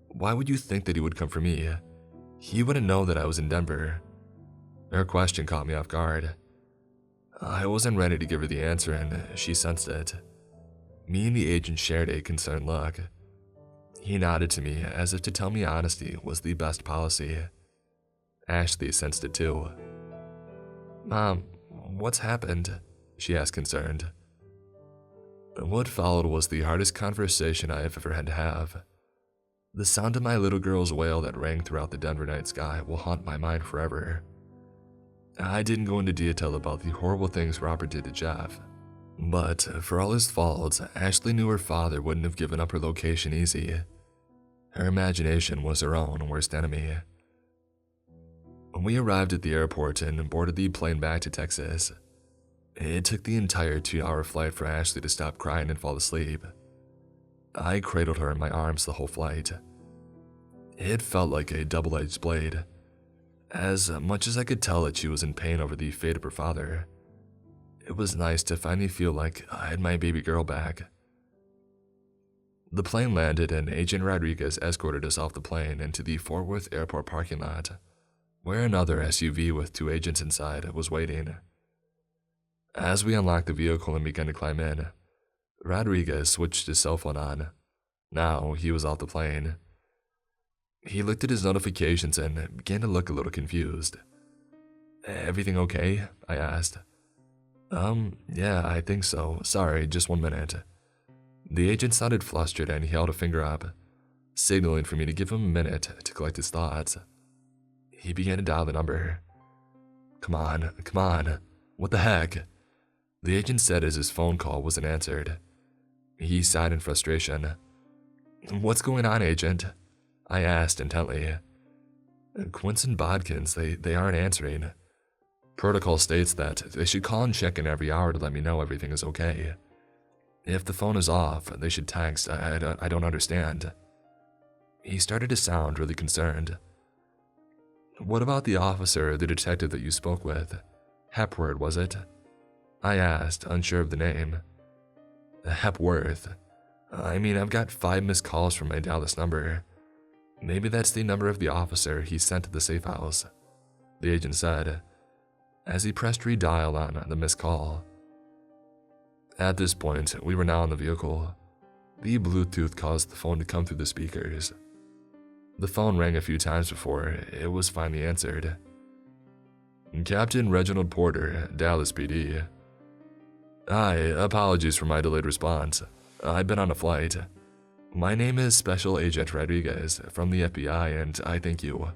Why would you think that he would come for me? He wouldn't know that I was in Denver." Her question caught me off guard. I wasn't ready to give her the answer, and she sensed it. Me and the agent shared a concerned look. He nodded to me as if to tell me honesty was the best policy. Ashley sensed it too. "Mom, what's happened?" she asked, concerned. What followed was the hardest conversation I have ever had to have. The sound of my little girl's wail that rang throughout the Denver night sky will haunt my mind forever. I didn't go into detail about the horrible things Robert did to Jeff. But for all his faults, Ashley knew her father wouldn't have given up her location easy. Her imagination was her own worst enemy. When we arrived at the airport and boarded the plane back to Texas, it took the entire 2-hour flight for Ashley to stop crying and fall asleep. I cradled her in my arms the whole flight. It felt like a double-edged blade. As much as I could tell that she was in pain over the fate of her father, it was nice to finally feel like I had my baby girl back. The plane landed and Agent Rodriguez escorted us off the plane into the Fort Worth Airport parking lot, where another SUV with 2 agents inside was waiting. As we unlocked the vehicle and began to climb in, Rodriguez switched his cell phone on. Now he was off the plane. He looked at his notifications and began to look a little confused. "Everything okay?" I asked. Yeah, I think so. Sorry, just 1 minute." The agent sounded flustered and he held a finger up, signaling for me to give him a minute to collect his thoughts. He began to dial the number. Come on, what the heck?" The agent said as his phone call wasn't answered. He sighed in frustration. "What's going on, Agent?" I asked intently. "Quince and Bodkins, they aren't answering. Protocol states that they should call and check in every hour to let me know everything is okay. If the phone is off, they should text. I don't understand." He started to sound really concerned. "What about the officer or the detective that you spoke with? Hepworth, was it?" I asked, unsure of the name. "Hepworth. I mean, I've got 5 missed calls from my Dallas number. Maybe that's the number of the officer he sent to the safe house," the agent said, as he pressed redial on the missed call. At this point, we were now in the vehicle. The Bluetooth caused the phone to come through the speakers. The phone rang a few times before it was finally answered. "Captain Reginald Porter, Dallas PD. Hi, apologies for my delayed response. I've been on a flight. My name is Special Agent Rodriguez from the FBI, and I thank you."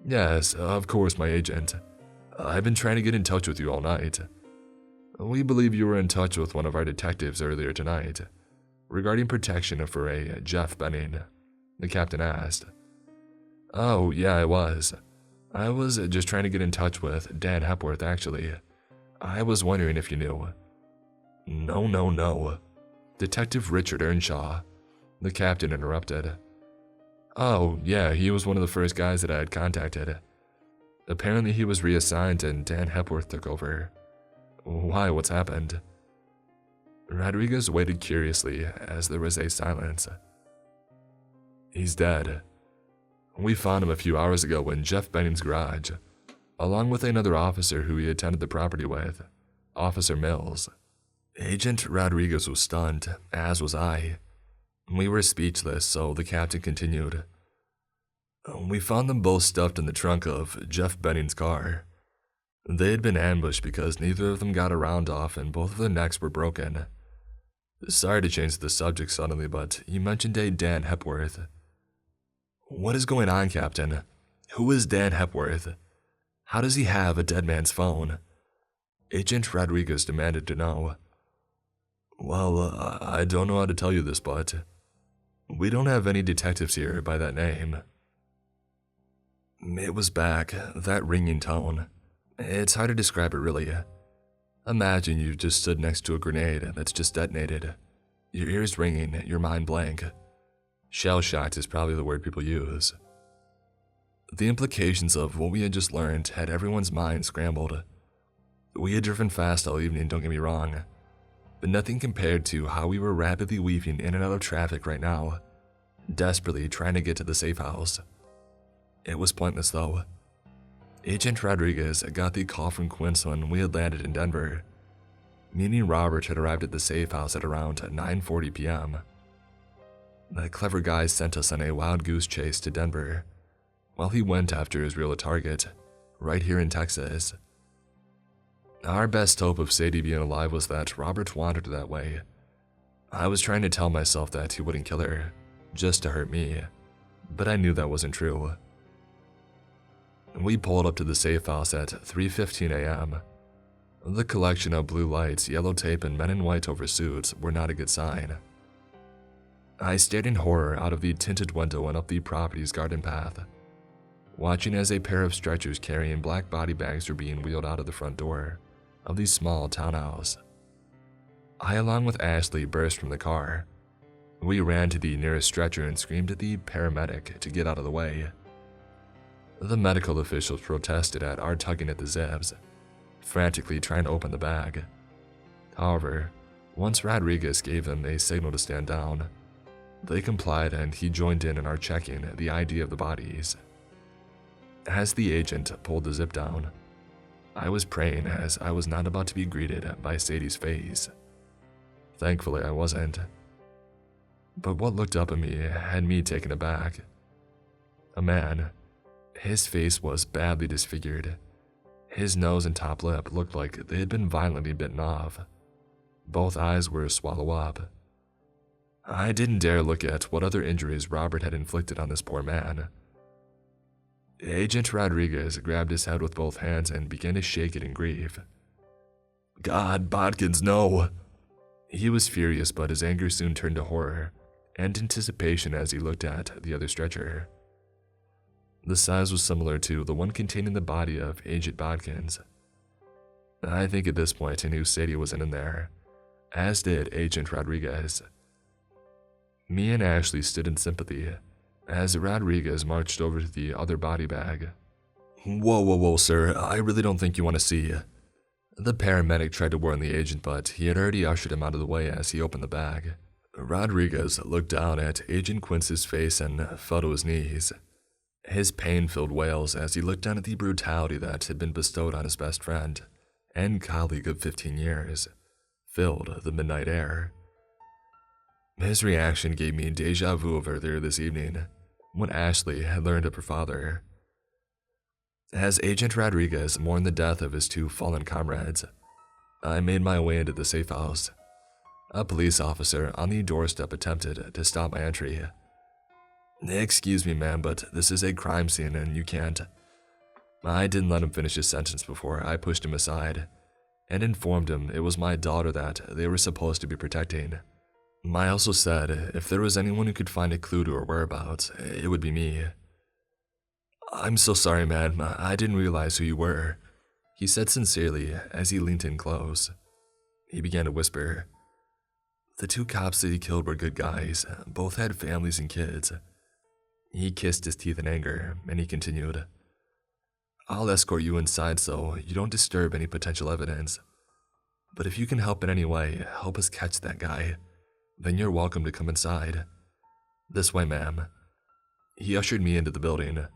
"Yes, of course, my agent. I've been trying to get in touch with you all night. We believe you were in touch with one of our detectives earlier tonight, regarding protection for a Jeff Benning," the captain asked. "Oh, yeah, I was. I was just trying to get in touch with Dan Hepworth, actually. I was wondering if you knew." No. Detective Richard Earnshaw," the captain interrupted. "Oh, yeah, he was one of the first guys that I had contacted. Apparently he was reassigned and Dan Hepworth took over. Why, what's happened?" Rodriguez waited curiously as there was a silence. "He's dead. We found him a few hours ago in Jeff Benning's garage, along with another officer who he attended the property with, Officer Mills." Agent Rodriguez was stunned, as was I. We were speechless, so the captain continued. "We found them both stuffed in the trunk of Jeff Benning's car. They had been ambushed because neither of them got a round off and both of their necks were broken. Sorry to change the subject suddenly, but you mentioned a Dan Hepworth. What is going on, Captain? Who is Dan Hepworth? How does he have a dead man's phone?" Agent Rodriguez demanded to know. "Well, I don't know how to tell you this, but we don't have any detectives here by that name." It was back, that ringing tone. It's hard to describe it, really. Imagine you just stood next to a grenade that's just detonated. Your ears ringing, your mind blank. Shell-shocked is probably the word people use. The implications of what we had just learned had everyone's mind scrambled. We had driven fast all evening, don't get me wrong, but nothing compared to how we were rapidly weaving in and out of traffic right now, desperately trying to get to the safe house. It was pointless, though. Agent Rodriguez got the call from Quince when we had landed in Denver, meaning Robert had arrived at the safe house at around 9:40 p.m. The clever guy sent us on a wild goose chase to Denver, while he went after his real target, right here in Texas. Our best hope of Sadie being alive was that Robert wandered that way. I was trying to tell myself that he wouldn't kill her, just to hurt me, but I knew that wasn't true. We pulled up to the safe house at 3:15 a.m. The collection of blue lights, yellow tape, and men in white oversuits were not a good sign. I stared in horror out of the tinted window and up the property's garden path, watching as a pair of stretchers carrying black body bags were being wheeled out of the front door of the small townhouse. I, along with Ashley, burst from the car. We ran to the nearest stretcher and screamed at the paramedic to get out of the way. The medical officials protested at our tugging at the zips, frantically trying to open the bag. However, once Rodriguez gave them a signal to stand down, they complied and he joined in our checking the ID of the bodies. As the agent pulled the zip down, I was praying as I was not about to be greeted by Sadie's face. Thankfully, I wasn't. But what looked up at me had me taken aback. A man. His face was badly disfigured. His nose and top lip looked like they had been violently bitten off. Both eyes were swallowed up. I didn't dare look at what other injuries Robert had inflicted on this poor man. Agent Rodriguez grabbed his head with both hands and began to shake it in grief. "God, Bodkins, no!" He was furious, but his anger soon turned to horror and anticipation as he looked at the other stretcher. The size was similar to the one containing the body of Agent Bodkins. I think at this point I knew Sadie wasn't in there, as did Agent Rodriguez. Me and Ashley stood in sympathy as Rodriguez marched over to the other body bag. Whoa, sir, I really don't think you want to see." The paramedic tried to warn the agent, but he had already ushered him out of the way as he opened the bag. Rodriguez looked down at Agent Quince's face and fell to his knees. His pain-filled wails as he looked down at the brutality that had been bestowed on his best friend and colleague of 15 years filled the midnight air. His reaction gave me deja vu of earlier this evening, when Ashley had learned of her father. As Agent Rodriguez mourned the death of his two fallen comrades, I made my way into the safe house. A police officer on the doorstep attempted to stop my entry. "Excuse me, ma'am, but this is a crime scene and you can't." I didn't let him finish his sentence before I pushed him aside and informed him it was my daughter that they were supposed to be protecting. I also said if there was anyone who could find a clue to her whereabouts, it would be me. "I'm so sorry, man. I didn't realize who you were," he said sincerely as he leaned in close. He began to whisper. "The two cops that he killed were good guys. Both had families and kids." He kissed his teeth in anger, and he continued, "I'll escort you inside so you don't disturb any potential evidence. But if you can help in any way, help us catch that guy, then you're welcome to come inside. This way, ma'am." He ushered me into the building.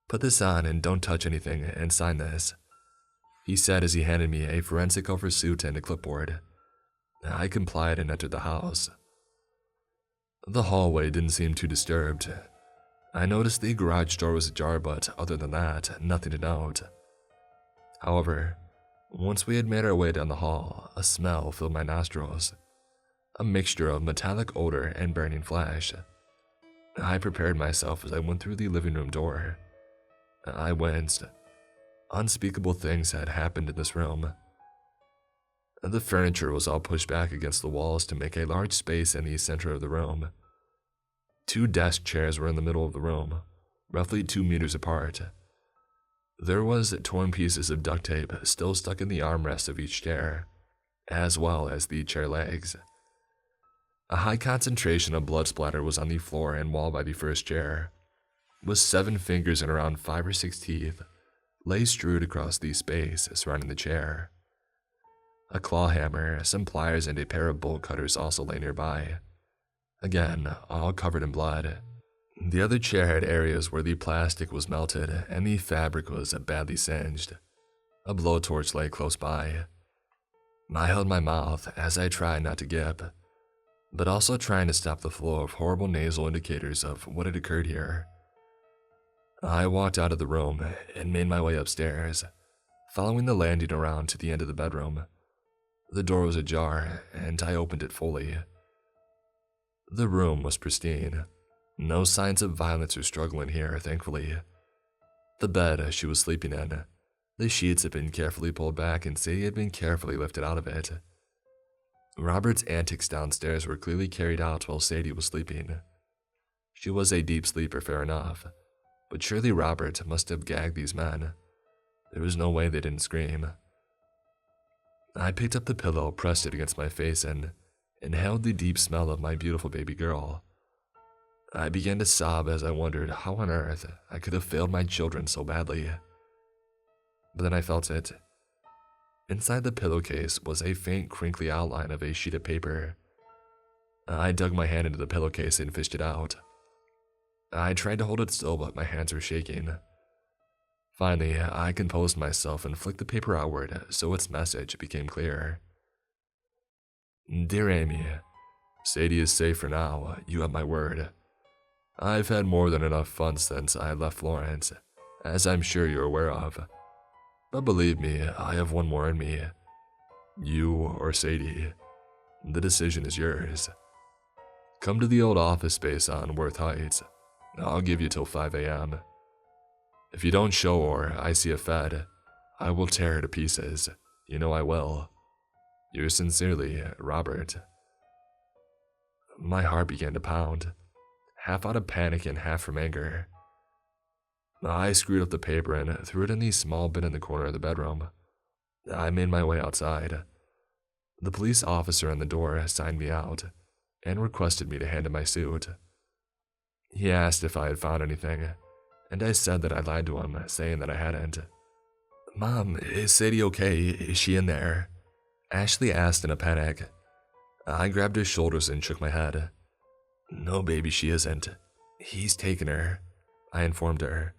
"Put this on and don't touch anything and sign this," he said as he handed me a forensic oversuit and a clipboard. I complied and entered the house. The hallway didn't seem too disturbed. I noticed the garage door was ajar, but other than that, nothing to note. However, once we had made our way down the hall, a smell filled my nostrils, a mixture of metallic odor and burning flesh. I prepared myself as I went through the living room door. I winced. Unspeakable things had happened in this room. The furniture was all pushed back against the walls to make a large space in the center of the room. 2 desk chairs were in the middle of the room, roughly 2 meters apart. There was torn pieces of duct tape still stuck in the armrests of each chair, as well as the chair legs. A high concentration of blood splatter was on the floor and wall by the first chair, with 7 fingers and around 5 or 6 teeth lay strewed across the space surrounding the chair. A claw hammer, some pliers, and a pair of bolt cutters also lay nearby, again, all covered in blood. The other chair had areas where the plastic was melted and the fabric was badly singed. A blowtorch lay close by. I held my mouth as I tried not to gip, but also trying to stop the flow of horrible nasal indicators of what had occurred here. I walked out of the room and made my way upstairs, following the landing around to the end of the bedroom. The door was ajar, and I opened it fully. The room was pristine. No signs of violence or struggle in here, thankfully. The bed she was sleeping in. The sheets had been carefully pulled back and Sadie had been carefully lifted out of it. Robert's antics downstairs were clearly carried out while Sadie was sleeping. She was a deep sleeper, fair enough, but surely Robert must have gagged these men. There was no way they didn't scream. I picked up the pillow, pressed it against my face, and inhaled the deep smell of my beautiful baby girl. I began to sob as I wondered how on earth I could have failed my children so badly. But then I felt it. Inside the pillowcase was a faint, crinkly outline of a sheet of paper. I dug my hand into the pillowcase and fished it out. I tried to hold it still, but my hands were shaking. Finally, I composed myself and flicked the paper outward so its message became clearer. Dear Amy, Sadie is safe for now, you have my word. I've had more than enough fun since I left Florence, as I'm sure you're aware of. But believe me, I have one more in me. You or Sadie. The decision is yours. Come to the old office space on Worth Heights. I'll give you till 5 a.m. If you don't show or I see a Fed, I will tear her to pieces. You know I will. Yours sincerely, Robert. My heart began to pound, half out of panic and half from anger. I screwed up the paper and threw it in the small bin in the corner of the bedroom. I made my way outside. The police officer on the door signed me out and requested me to hand him my suit. He asked if I had found anything, and I said that I lied to him, saying that I hadn't. Mom, is Sadie okay? Is she in there? Ashley asked in a panic. I grabbed his shoulders and shook my head. No, baby, she isn't. He's taken her, I informed her.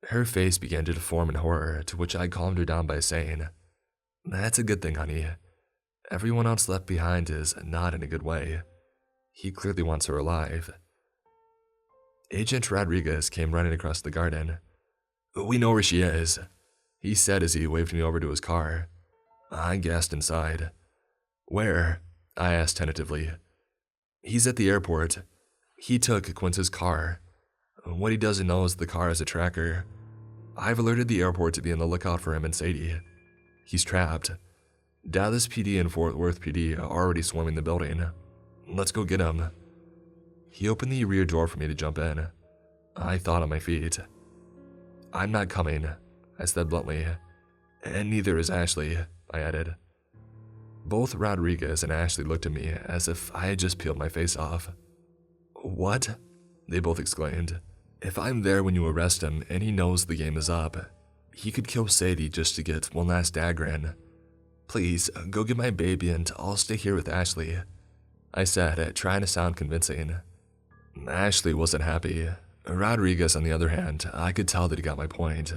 Her face began to deform in horror, to which I calmed her down by saying, That's a good thing, honey. Everyone else left behind is not in a good way. He clearly wants her alive. Agent Rodriguez came running across the garden. We know where she is, he said as he waved me over to his car. I gasped inside. Where? I asked tentatively. He's at the airport. He took Quince's car. What he doesn't know is the car is a tracker. I've alerted the airport to be on the lookout for him and Sadie. He's trapped. Dallas PD and Fort Worth PD are already swarming the building. Let's go get him. He opened the rear door for me to jump in. I thought on my feet. I'm not coming, I said bluntly. And neither is Ashley, I added. Both Rodriguez and Ashley looked at me as if I had just peeled my face off. What? They both exclaimed. If I'm there when you arrest him and he knows the game is up, he could kill Sadie just to get one last dagger in. Please, go get my baby and I'll stay here with Ashley, I said, trying to sound convincing. Ashley wasn't happy. Rodriguez, on the other hand, I could tell that he got my point.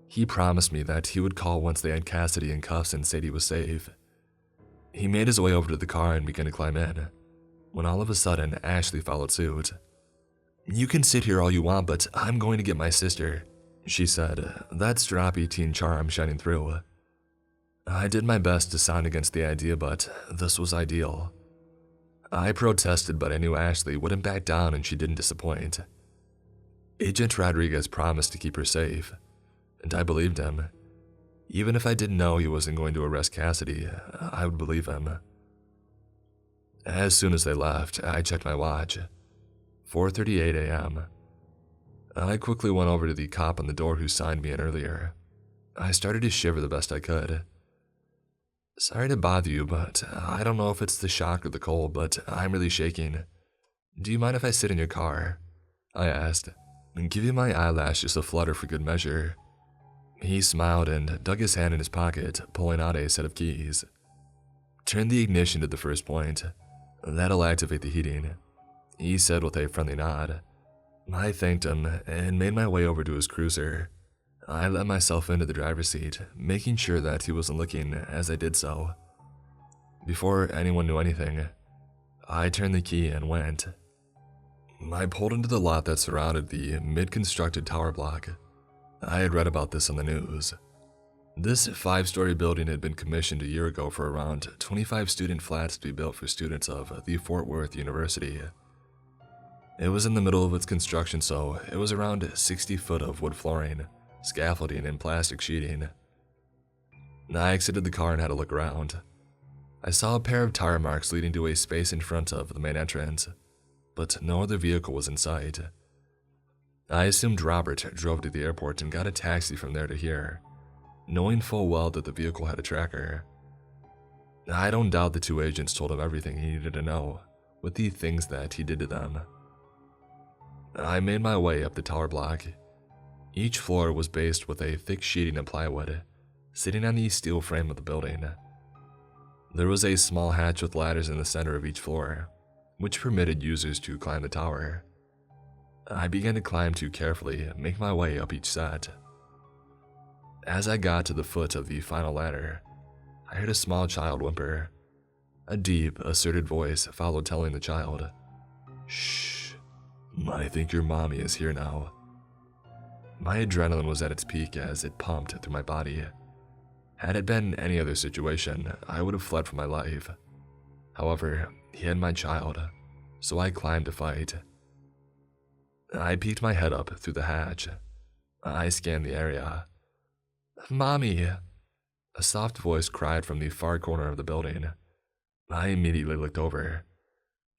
He promised me that he would call once they had Cassidy in cuffs and Sadie was safe. He made his way over to the car and began to climb in, when all of a sudden Ashley followed suit. You can sit here all you want, but I'm going to get my sister, she said, that stroppy teen charm shining through. I did my best to sound against the idea, but this was ideal. I protested, but I knew Ashley wouldn't back down and she didn't disappoint. Agent Rodriguez promised to keep her safe, and I believed him. Even if I didn't know he wasn't going to arrest Cassidy, I would believe him. As soon as they left, I checked my watch. 4:38 a.m. I quickly went over to the cop on the door who signed me in earlier. I started to shiver the best I could. Sorry to bother you, but I don't know if it's the shock or the cold, but I'm really shaking. Do you mind if I sit in your car? I asked, giving my eyelashes a flutter for good measure. He smiled and dug his hand in his pocket, pulling out a set of keys. Turn the ignition to the first point. That'll activate the heating, he said with a friendly nod. I thanked him and made my way over to his cruiser. I let myself into the driver's seat, making sure that he wasn't looking as I did so. Before anyone knew anything, I turned the key and went. I pulled into the lot that surrounded the mid-constructed tower block. I had read about this on the news. This 5-story building had been commissioned a year ago for around 25 student flats to be built for students of the Fort Worth University. It was in the middle of its construction, so it was around 60 foot of wood flooring, scaffolding, and plastic sheeting. I exited the car and had a look around. I saw a pair of tire marks leading to a space in front of the main entrance, but no other vehicle was in sight. I assumed Robert drove to the airport and got a taxi from there to here, knowing full well that the vehicle had a tracker. I don't doubt the two agents told him everything he needed to know with the things that he did to them. I made my way up the tower block. Each floor was based with a thick sheeting of plywood, sitting on the steel frame of the building. There was a small hatch with ladders in the center of each floor, which permitted users to climb the tower. I began to climb to carefully make my way up each set. As I got to the foot of the final ladder, I heard a small child whimper. A deep, asserted voice followed, telling the child, "Shh, I think your mommy is here now." My adrenaline was at its peak as it pumped through my body. Had it been any other situation, I would have fled for my life. However, he had my child, so I climbed to fight. I peeked my head up through the hatch. I scanned the area. "Mommy!" A soft voice cried from the far corner of the building. I immediately looked over.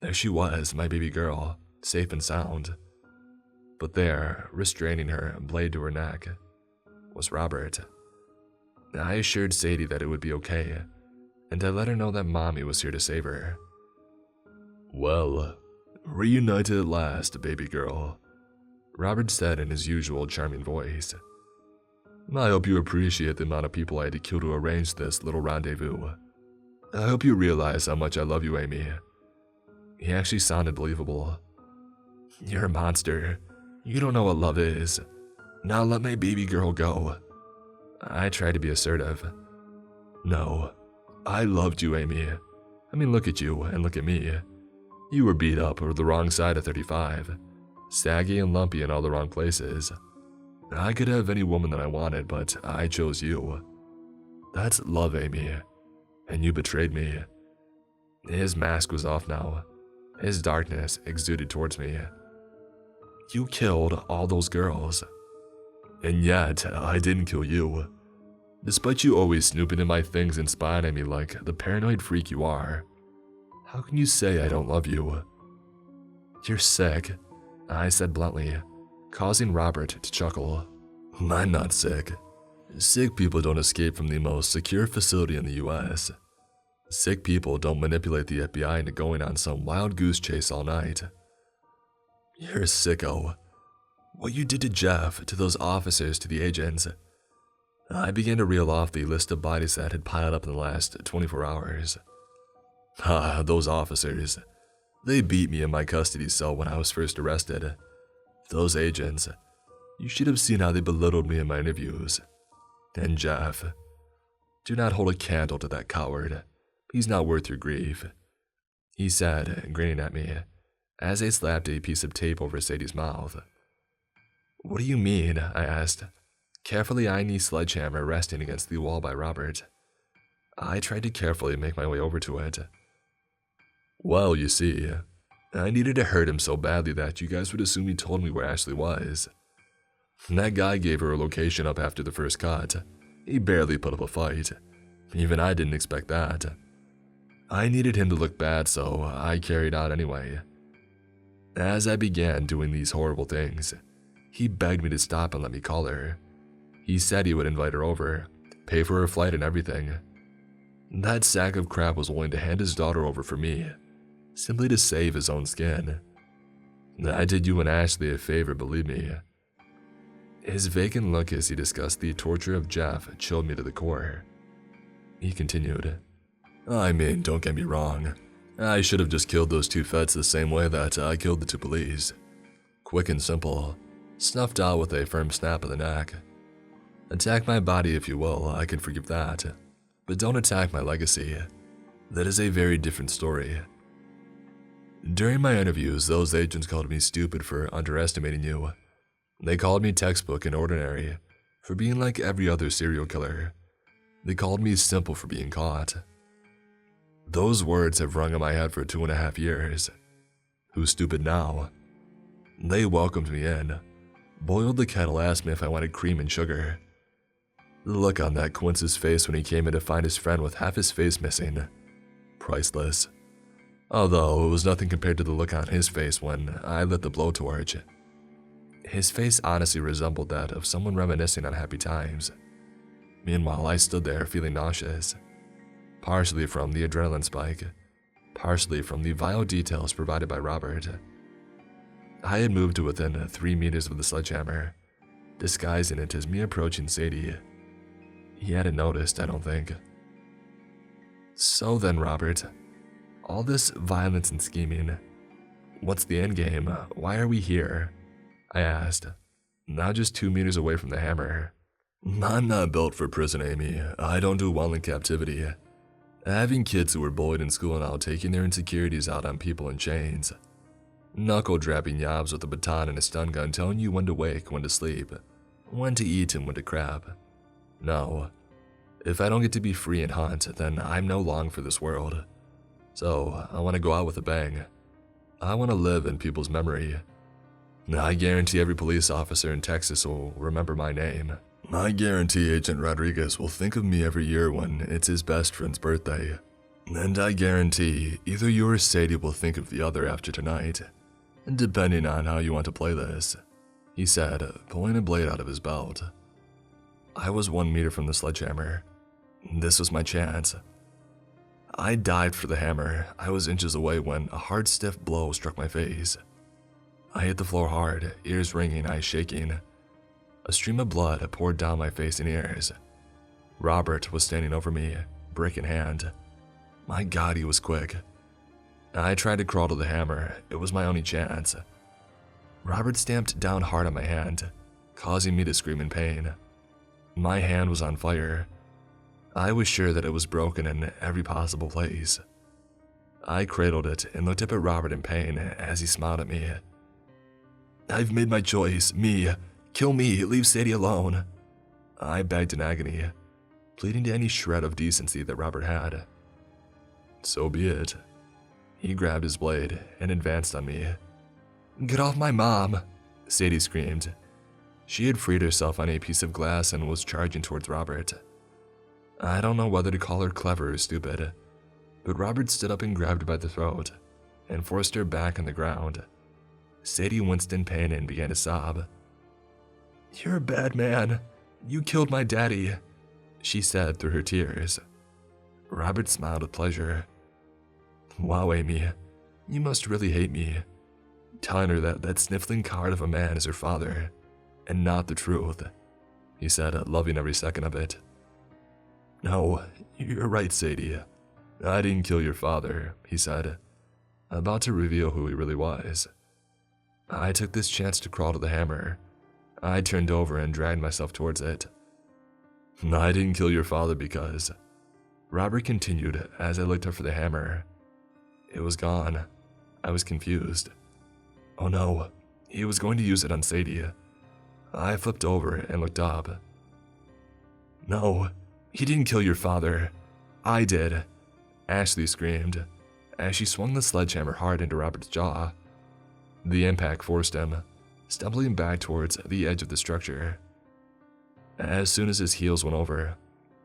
There she was, my baby girl, safe and sound. But there, restraining her, blade to her neck, was Robert. I assured Sadie that it would be okay, and I let her know that Mommy was here to save her. "Well, reunited at last, baby girl," Robert said in his usual charming voice. "I hope you appreciate the amount of people I had to kill to arrange this little rendezvous. I hope you realize how much I love you, Amy." He actually sounded believable. "You're a monster. You don't know what love is. Now let my baby girl go." I tried to be assertive. "No, I loved you, Amy. I mean, look at you and look at me. You were beat up or the wrong side of 35, saggy and lumpy in all the wrong places. I could have any woman that I wanted, but I chose you. That's love, Amy, and you betrayed me." His mask was off now. His darkness exuded towards me. "You killed all those girls. And yet, I didn't kill you. Despite you always snooping in my things and spying on me like the paranoid freak you are. How can you say I don't love you?" "You're sick," I said bluntly, causing Robert to chuckle. "I'm not sick. Sick people don't escape from the most secure facility in the US. Sick people don't manipulate the FBI into going on some wild goose chase all night. You're a sicko. What you did to Jeff, to those officers, to the agents." I began to reel off the list of bodies that had piled up in the last 24 hours. Those officers. They beat me in my custody cell when I was first arrested. Those agents. You should have seen how they belittled me in my interviews. And Jeff. Do not hold a candle to that coward. He's not worth your grief," he said, grinning at me, as I slapped a piece of tape over Sadie's mouth. "What do you mean?" I asked, carefully eyeing the sledgehammer resting against the wall by Robert. I tried to carefully make my way over to it. "Well, you see, I needed to hurt him so badly that you guys would assume he told me where Ashley was. That guy gave her a location up after the first cut. He barely put up a fight. Even I didn't expect that. I needed him to look bad, so I carried out anyway. As I began doing these horrible things, he begged me to stop and let me call her. He said he would invite her over, pay for her flight and everything. That sack of crap was willing to hand his daughter over for me, simply to save his own skin. I did you and Ashley a favor, believe me." His vacant look as he discussed the torture of Jeff chilled me to the core. He continued, "I mean, don't get me wrong. I should have just killed those two feds the same way that I killed the two police. Quick and simple, snuffed out with a firm snap of the neck. Attack my body if you will, I can forgive that. But don't attack my legacy. That is a very different story. During my interviews, those agents called me stupid for underestimating you. They called me textbook and ordinary for being like every other serial killer. They called me simple for being caught. Those words have rung in my head for 2.5 years. Who's stupid now? They welcomed me in, boiled the kettle, asked me if I wanted cream and sugar. The look on that Quince's face when he came in to find his friend with half his face missing. Priceless. Although it was nothing compared to the look on his face when I lit the blowtorch. His face honestly resembled that of someone reminiscing on happy times. Meanwhile, I stood there feeling nauseous, partially from the adrenaline spike, partially from the vile details provided by Robert. I had moved to within 3 meters of the sledgehammer, disguising it as me approaching Sadie. He hadn't noticed, I don't think. So then, Robert, all this violence and scheming, what's the endgame? Why are we here? I asked, now just 2 meters away from the hammer. I'm not built for prison, Amy. I don't do well in captivity. Having kids who were bullied in school now taking their insecurities out on people in chains. Knuckle-drapping yobs with a baton and a stun gun telling you when to wake, when to sleep, when to eat and when to crap. No. If I don't get to be free and hunt, then I'm no long for this world. So, I want to go out with a bang. I want to live in people's memory. I guarantee every police officer in Texas will remember my name. I guarantee Agent Rodriguez will think of me every year when it's his best friend's birthday. And I guarantee either you or Sadie will think of the other after tonight, depending on how you want to play this, he said, pulling a blade out of his belt. I was 1 meter from the sledgehammer. This was my chance. I dived for the hammer. I was inches away when a hard, stiff blow struck my face. I hit the floor hard, ears ringing, eyes shaking. A stream of blood poured down my face and ears. Robert was standing over me, brick in hand. My God, he was quick. I tried to crawl to the hammer. It was my only chance. Robert stamped down hard on my hand, causing me to scream in pain. My hand was on fire. I was sure that it was broken in every possible place. I cradled it and looked up at Robert in pain as he smiled at me. I've made my choice. Me. Kill me. Leave Sadie alone. I begged in agony, pleading to any shred of decency that Robert had. So be it. He grabbed his blade and advanced on me. Get off my mom, Sadie screamed. She had freed herself on a piece of glass and was charging towards Robert. I don't know whether to call her clever or stupid, but Robert stood up and grabbed her by the throat and forced her back on the ground. Sadie winced in pain and began to sob. You're a bad man. You killed my daddy, she said through her tears. Robert smiled with pleasure. Wow, Amy, you must really hate me. Telling her that that sniffling coward of a man is her father, and not the truth, he said, loving every second of it. No, you're right, Sadie. I didn't kill your father, he said, about to reveal who he really was. I took this chance to crawl to the hammer. I turned over and dragged myself towards it. I didn't kill your father because... Robert continued as I looked up for the hammer. It was gone. I was confused. Oh no, he was going to use it on Sadie. I flipped over and looked up. No, he didn't kill your father. I did, Ashley screamed as she swung the sledgehammer hard into Robert's jaw. The impact forced him, stumbling back towards the edge of the structure. As soon as his heels went over,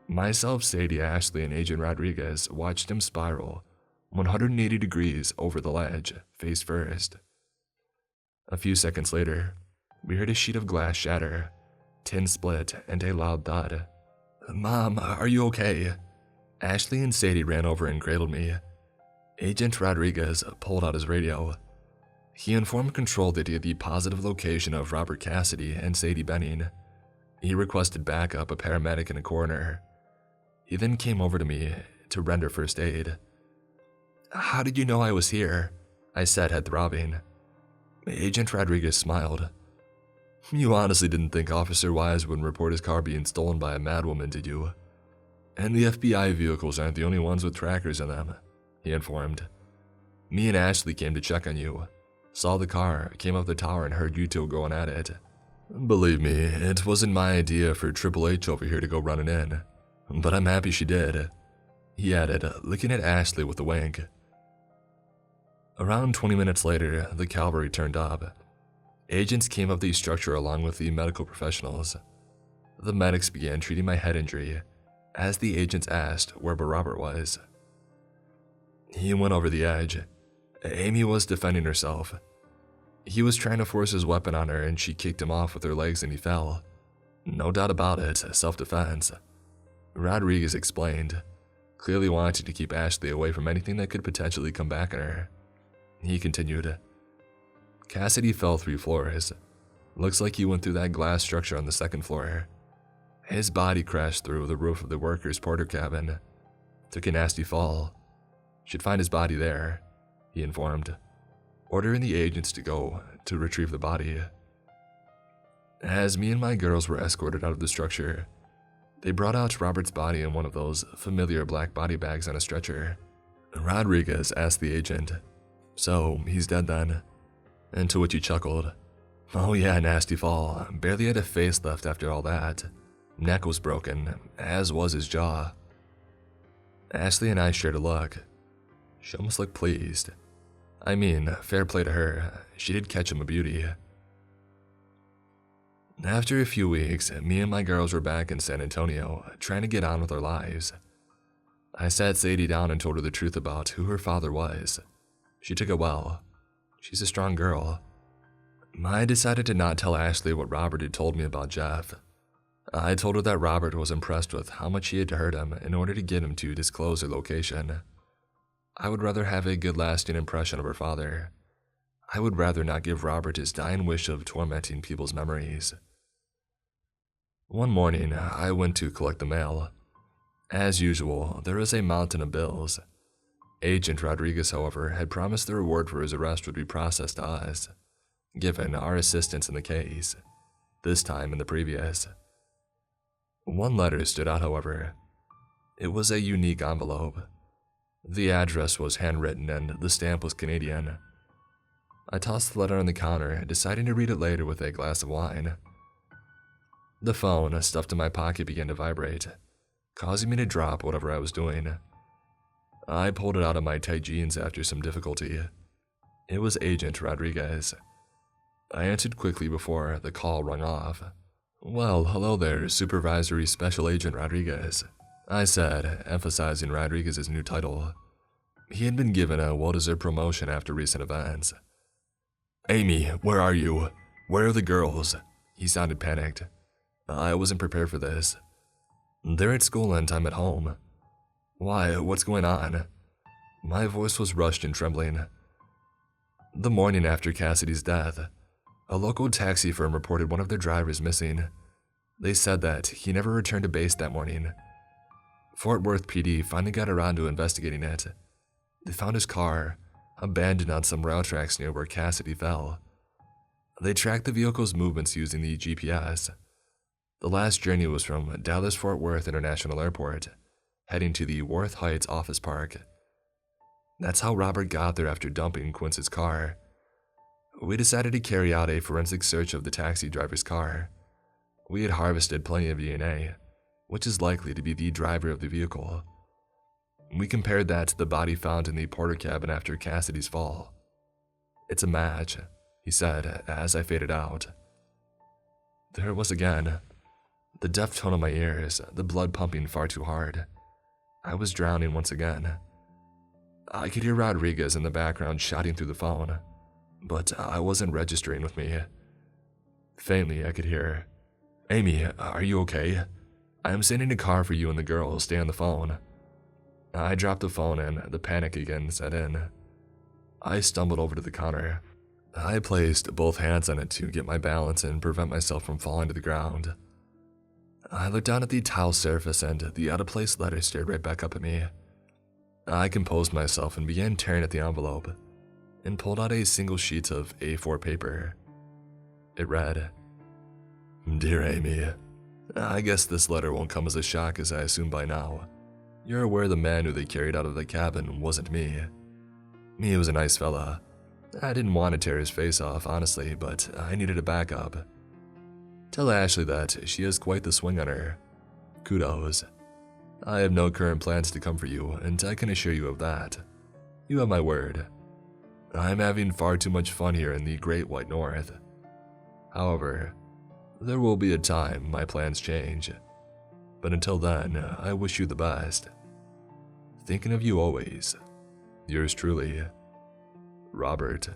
myself, Sadie, Ashley, and Agent Rodriguez watched him spiral 180 degrees over the ledge, face first. A few seconds later, we heard a sheet of glass shatter, tin split, and a loud thud. Mom, are you okay? Ashley and Sadie ran over and cradled me. Agent Rodriguez pulled out his radio. He informed Control that he had the positive location of Robert Cassidy and Sadie Benning. He requested backup, a paramedic, and a coroner. He then came over to me to render first aid. How did you know I was here? I said, head throbbing. Agent Rodriguez smiled. You honestly didn't think Officer Wise would report his car being stolen by a madwoman, did you? And the FBI vehicles aren't the only ones with trackers in them, he informed. Me and Ashley came to check on you. Saw the car, came up the tower, and heard you two going at it. Believe me, it wasn't my idea for Triple H over here to go running in, but I'm happy she did, he added, looking at Ashley with a wink. Around 20 minutes later, the cavalry turned up. Agents came up the structure along with the medical professionals. The medics began treating my head injury as the agents asked where Robert was. He went over the edge. Amy was defending herself. He was trying to force his weapon on her and she kicked him off with her legs and he fell. No doubt about it, self-defense. Rodriguez explained, clearly wanting to keep Ashley away from anything that could potentially come back on her. He continued, Cassidy fell 3 floors. Looks like he went through that glass structure on the 2nd floor. His body crashed through the roof of the workers' porter cabin. Took a nasty fall. Should find his body there, he informed, ordering the agents to go to retrieve the body. As me and my girls were escorted out of the structure, they brought out Robert's body in one of those familiar black body bags on a stretcher. Rodriguez asked the agent, So, he's dead then? And to which he chuckled, Oh yeah, nasty fall. Barely had a face left after all that. Neck was broken, as was his jaw. Ashley and I shared a look. She almost looked pleased. I mean, fair play to her. She did catch him a beauty. After a few weeks, me and my girls were back in San Antonio, trying to get on with our lives. I sat Sadie down and told her the truth about who her father was. She took it well. She's a strong girl. I decided to not tell Ashley what Robert had told me about Jeff. I told her that Robert was impressed with how much he had hurt him in order to get him to disclose their location. I would rather have a good lasting impression of her father. I would rather not give Robert his dying wish of tormenting people's memories. One morning, I went to collect the mail. As usual, there was a mountain of bills. Agent Rodriguez, however, had promised the reward for his arrest would be processed to us, given our assistance in the case, this time and the previous. One letter stood out, however. It was a unique envelope. The address was handwritten and the stamp was Canadian. I tossed the letter on the counter, deciding to read it later with a glass of wine. The phone, stuffed in my pocket, began to vibrate, causing me to drop whatever I was doing. I pulled it out of my tight jeans after some difficulty. It was Agent Rodriguez. I answered quickly before the call rung off. Well, hello there, Supervisory Special Agent Rodriguez, I said, emphasizing Rodriguez's new title. He had been given a well-deserved promotion after recent events. Amy, where are you? Where are the girls? He sounded panicked. I wasn't prepared for this. They're at school and I'm at home. Why, what's going on? My voice was rushed and trembling. The morning after Cassidy's death, a local taxi firm reported one of their drivers missing. They said that he never returned to base that morning. Fort Worth PD finally got around to investigating it. They found his car, abandoned on some rail tracks near where Cassidy fell. They tracked the vehicle's movements using the GPS. The last journey was from Dallas-Fort Worth International Airport, heading to the Worth Heights Office Park. That's how Robert got there after dumping Quince's car. We decided to carry out a forensic search of the taxi driver's car. We had harvested plenty of DNA, which is likely to be the driver of the vehicle. We compared that to the body found in the porter cabin after Cassidy's fall. It's a match, he said as I faded out. There it was again. The deaf tone of my ears, the blood pumping far too hard. I was drowning once again. I could hear Rodriguez in the background shouting through the phone, but I wasn't registering with me. Faintly, I could hear, Amy, are you okay? I am sending a car for you and the girls. Stay on the phone. I dropped the phone and the panic again set in. I stumbled over to the counter. I placed both hands on it to get my balance and prevent myself from falling to the ground. I looked down at the tile surface and the out-of-place letter stared right back up at me. I composed myself and began tearing at the envelope and pulled out a single sheet of A4 paper. It read, Dear Amy, I guess this letter won't come as a shock as I assume by now. You're aware the man who they carried out of the cabin wasn't me. He was a nice fella. I didn't want to tear his face off, honestly, but I needed a backup. Tell Ashley that she has quite the swing on her. Kudos. I have no current plans to come for you, and I can assure you of that. You have my word. I'm having far too much fun here in the Great White North. However, there will be a time my plans change. But until then, I wish you the best. Thinking of you always. Yours truly, Robert.